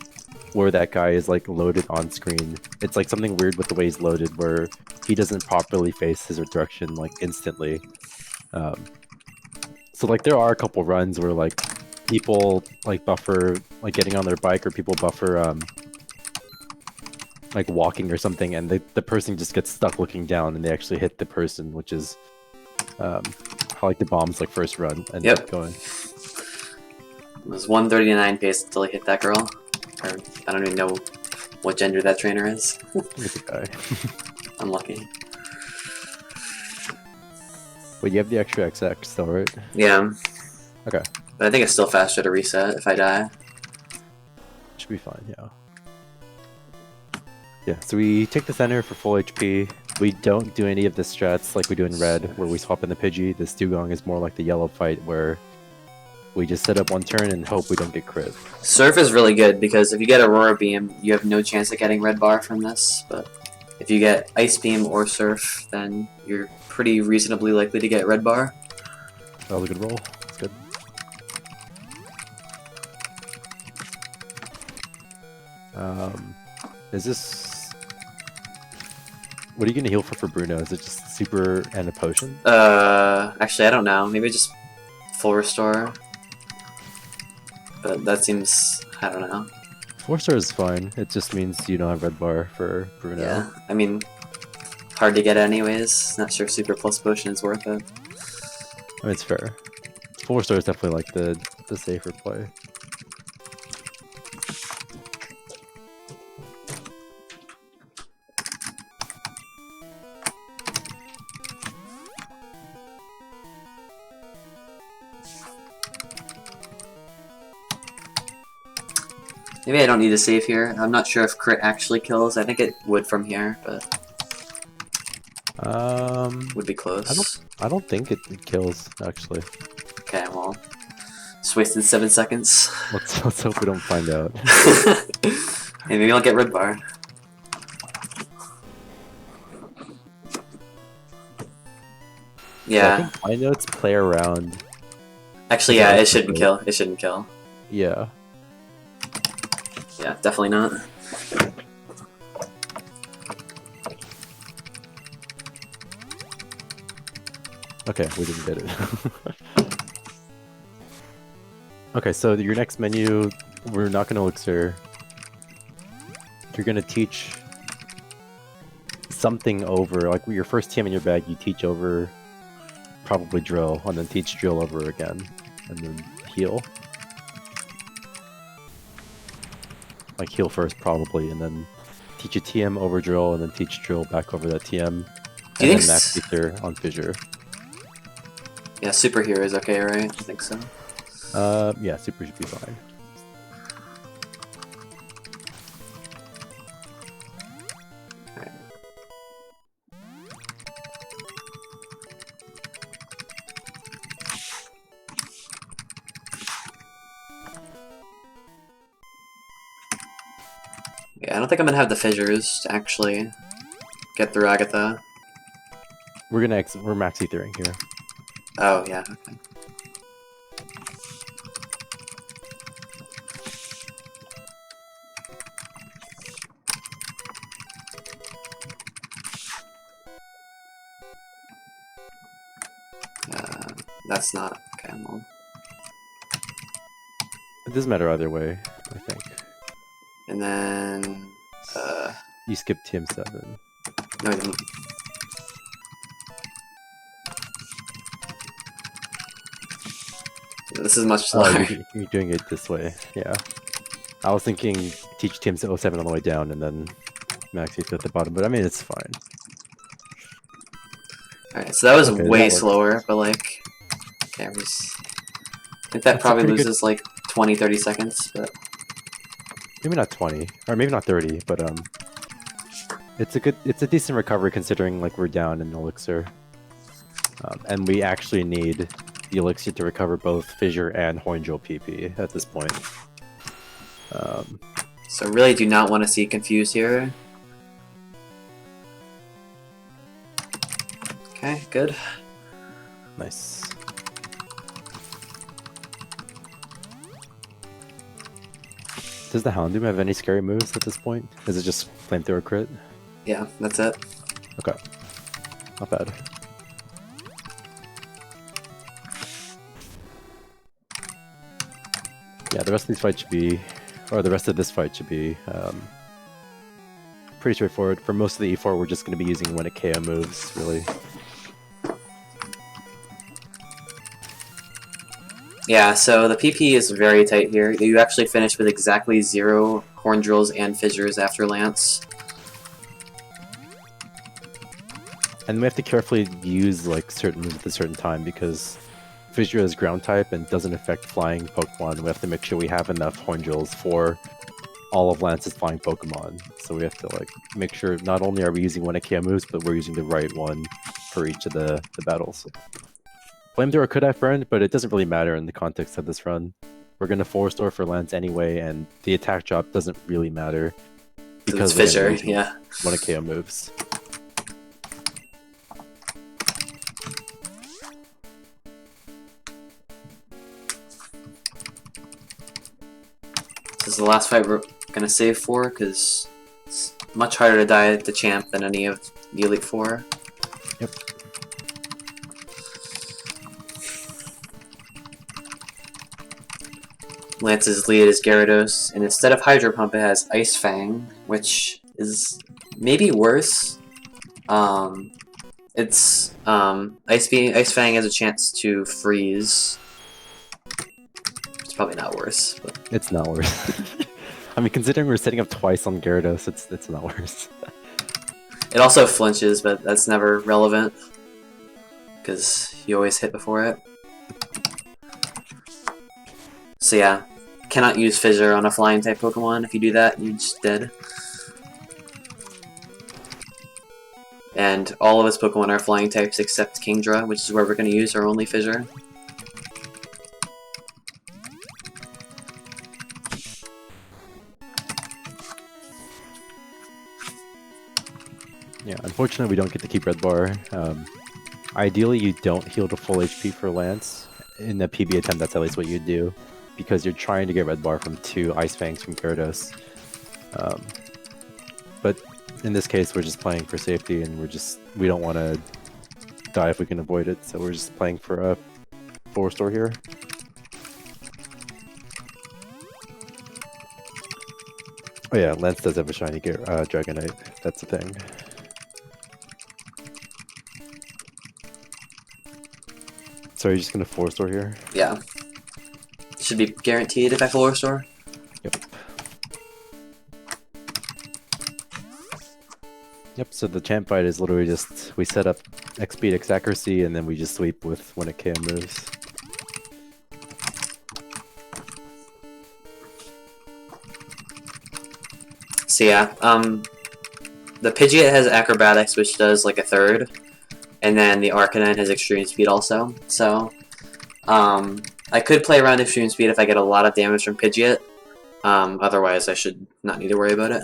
where that guy is like loaded on screen. It's like something weird with the way he's loaded where he doesn't properly face his direction like instantly. So like there are a couple runs where like people like buffer like getting on their bike, or people buffer like walking or something, and the person just gets stuck looking down and they actually hit the person, which is how like the bombs like first run and going. It was 139 pace until he hit that girl. Or I don't even know what gender that trainer is. It's a guy. Unlucky. Wait, you have the extra XX still, right? Yeah. Okay. But I think it's still faster to reset if I die. Should be fine, yeah. Yeah, so we take the center for full HP. We don't do any of the strats like we do in Red, where we swap in the Pidgey. This Dugong is more like the yellow fight, where we just set up one turn and hope we don't get crit. Surf is really good, because if you get Aurora Beam, you have no chance of getting Red Bar from this, but if you get Ice Beam or Surf, then you're pretty reasonably likely to get Red Bar. That was a good roll. That's good. Is this... What are you gonna heal for Bruno? Is it just super and a potion? Actually I don't know. Maybe just full restore. But that seems... I don't know. 4-star is fine. It just means you don't have Red Bar for Bruno. Yeah, I mean, hard to get anyways. Not sure Super Plus Potion is worth it. I mean, it's fair. 4-star is definitely like the safer play. Maybe I don't need to save here. I'm not sure if crit actually kills. I think it would from here, but would be close. I don't think it kills actually. Okay, well, just wasted 7 seconds. Let's hope we don't find out. Hey, maybe I'll get Red Bar. Yeah. So I think my notes play around. Actually, yeah, it shouldn't kill. It shouldn't kill. Yeah. Yeah, definitely not. Okay, we didn't get it. Okay, so your next menu, we're not going to Elixir. You're going to teach something over, like your first TM in your bag, you teach over probably drill, and then teach drill over again, and then heal. Like heal first probably, and then teach a TM over drill, and then teach drill back over that TM, and then max ether on fissure. Yeah, super here is okay, right? I think so. Yeah, super should be fine. Alright. Yeah, I don't think I'm gonna have the fissures to actually get through Agatha. We're max ethering here. Oh, yeah, okay. That's not... okay, well... It doesn't matter either way, I think. And then... You skipped TM7. No, I didn't. This is much slower. Oh, you're doing it this way. Yeah. I was thinking teach TM07 all the way down and then max it at the bottom, but I mean, it's fine. Alright, so that was Okay, way that slower, but like... Okay, I think that probably loses like 20-30 seconds, but... Maybe not 20, or maybe not 30, but it's a decent recovery considering like we're down in Elixir. And we actually need the Elixir to recover both Fissure and Hornjewel PP at this point. So really do not want to see confused here. Okay, good. Nice. Does the Houndoom have any scary moves at this point? Is it just Flamethrower crit? Yeah, that's it. Okay. Not bad. Yeah, the rest of these fights should be, or the rest of this fight should be pretty straightforward. For most of the E4, we're just going to be using when it KO moves, really. Yeah, so the PP is very tight here. You actually finish with exactly 0 Horn Drills and Fissures after Lance. And we have to carefully use like certain moves at a certain time because Fissure is ground type and doesn't affect flying Pokemon. We have to make sure we have enough Horn Drills for all of Lance's flying Pokemon. So we have to like make sure not only are we using one KO moves, but we're using the right one for each of the battles. Flamethrower could have burned, but it doesn't really matter in the context of this run. We're going to 4-store for Lance anyway, and the attack drop doesn't really matter because it's Fissure, yeah. One KO moves. This is the last fight we're going to save for, because it's much harder to die at the champ than any of the Elite Four. Yep. Lance's lead is Gyarados, and instead of Hydro Pump it has Ice Fang, which is maybe worse. Ice Fang has a chance to freeze. It's probably not worse. But... It's not worse. I mean, considering we're setting up twice on Gyarados, it's not worse. It also flinches, but that's never relevant because you always hit before it. So yeah, cannot use Fissure on a flying type Pokemon. If you do that, you're just dead. And all of his Pokemon are flying types except Kingdra, which is where we're going to use our only Fissure. Yeah, unfortunately we don't get to keep Red Bar. Ideally you don't heal to full HP for Lance. In a PB attempt, that's at least what you'd do, because you're trying to get Red Bar from 2 Ice Fangs from Gyarados. But in this case we're just playing for safety, and we don't want to die if we can avoid it, so we're just playing for a 4-store here. Oh yeah, Lance does have a shiny Dragonite, that's the thing. So are you just gonna 4-store here? Yeah. Should be guaranteed if I 4-store. Yep. Yep, so the champ fight is literally just, we set up X speed, X accuracy, and then we just sweep with when it KO moves. So yeah, the Pidgeot has Acrobatics, which does like a third, and then the Arcanine has Extreme Speed also. So, I could play around Extreme Speed if I get a lot of damage from Pidgeot. Otherwise, I should not need to worry about it.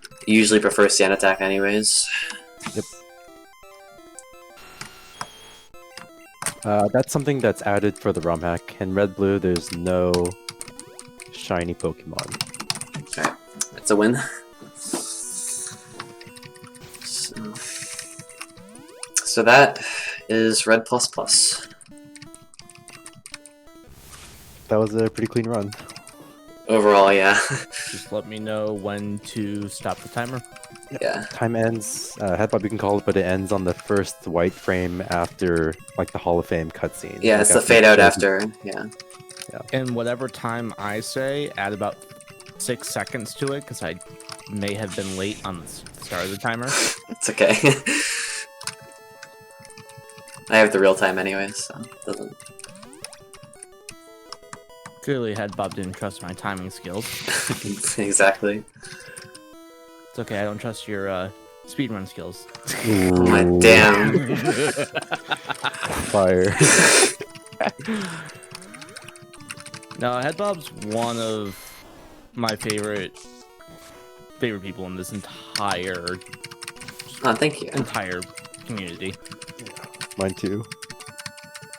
I usually prefer Sand Attack anyways. Yep. That's something that's added for the ROM hack. In Red Blue, there's no shiny Pokemon. Alright, that's a win. So that is Red++. That was a pretty clean run. overall, yeah. Just let me know when to stop the timer. Yeah. Time ends. Headbob, you can call it, but it ends on the first white frame after like the Hall of Fame cutscene. Yeah, like, it's the fade out after. Yeah. And whatever time I say, add about 6 seconds to it, because I may have been late on the start of the timer. It's okay. I have the real time anyways, so it doesn't. Clearly, Headbob didn't trust my timing skills. Exactly. It's okay, I don't trust your speedrun skills. Oh my damn. Fire. No, Headbob's one of my favorite people in this entire Oh, thank you. community. Mine too.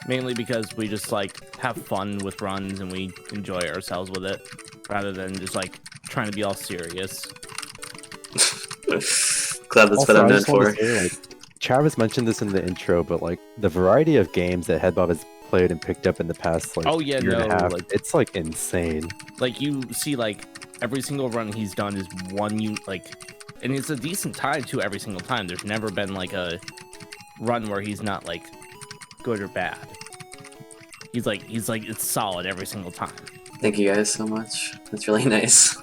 Mainly because we just like have fun with runs and we enjoy ourselves with it, rather than just like trying to be all serious. Glad that's Also, what I'm I known just want for. to say, like, Travis mentioned this in the intro, but like the variety of games that Headbob has played and picked up in the past like year and a half, like, it's like insane. Like you see, like every single run he's done is one and it's a decent time too. Every single time, there's never been like a run where he's not like good or bad. He's like it's solid every single time. Thank you guys so much. That's really nice.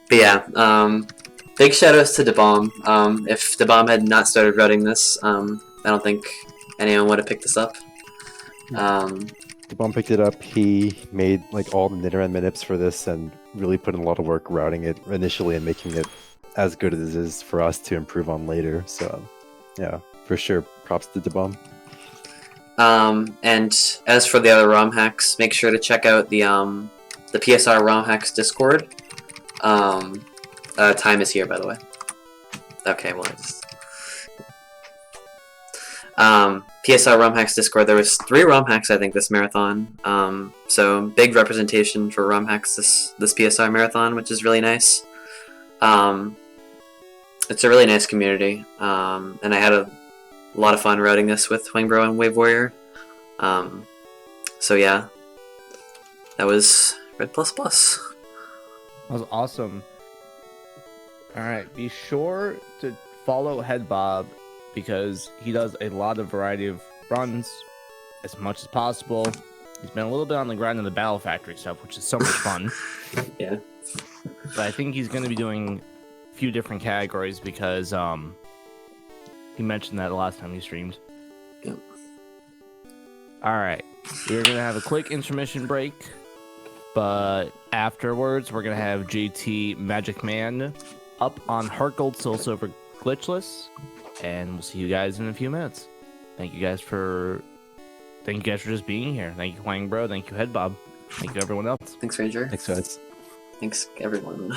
But yeah, big shoutouts to DeBomb. If DeBomb had not started routing this, I don't think anyone would have picked this up. DeBomb picked it up. He made like all the knitter and minips for this and really put in a lot of work routing it initially and making it as good as it is for us to improve on later. So yeah, for sure, props to DeBomb. And as for the other ROM hacks, make sure to check out the PSR ROM hacks Discord. Time is here, by the way. Okay, well, PSR ROM hacks Discord. There was 3 ROM hacks, I think, this marathon. So big representation for ROM hacks this PSR marathon, which is really nice. It's a really nice community, and I had a lot of fun routing this with Wingbro and Wave Warrior. So yeah, that was Red++. That was awesome. Alright, be sure to follow Headbob because he does a lot of variety of runs as much as possible. He's been a little bit on the grind of the Battle Factory stuff, which is so much fun. Yeah. But I think he's going to be doing a few different categories because he mentioned that the last time he streamed. Yep. Alright, we're going to have a quick intermission break. But afterwards, we're going to have JT Magic Man up on Heart Gold Soul Silver Glitchless. And we'll see you guys in a few minutes. Thank you guys for just being here. Thank you, Wang Bro. Thank you, Headbob. Thank you, everyone else. Thanks, Ranger. Thanks, guys. Thanks, everyone.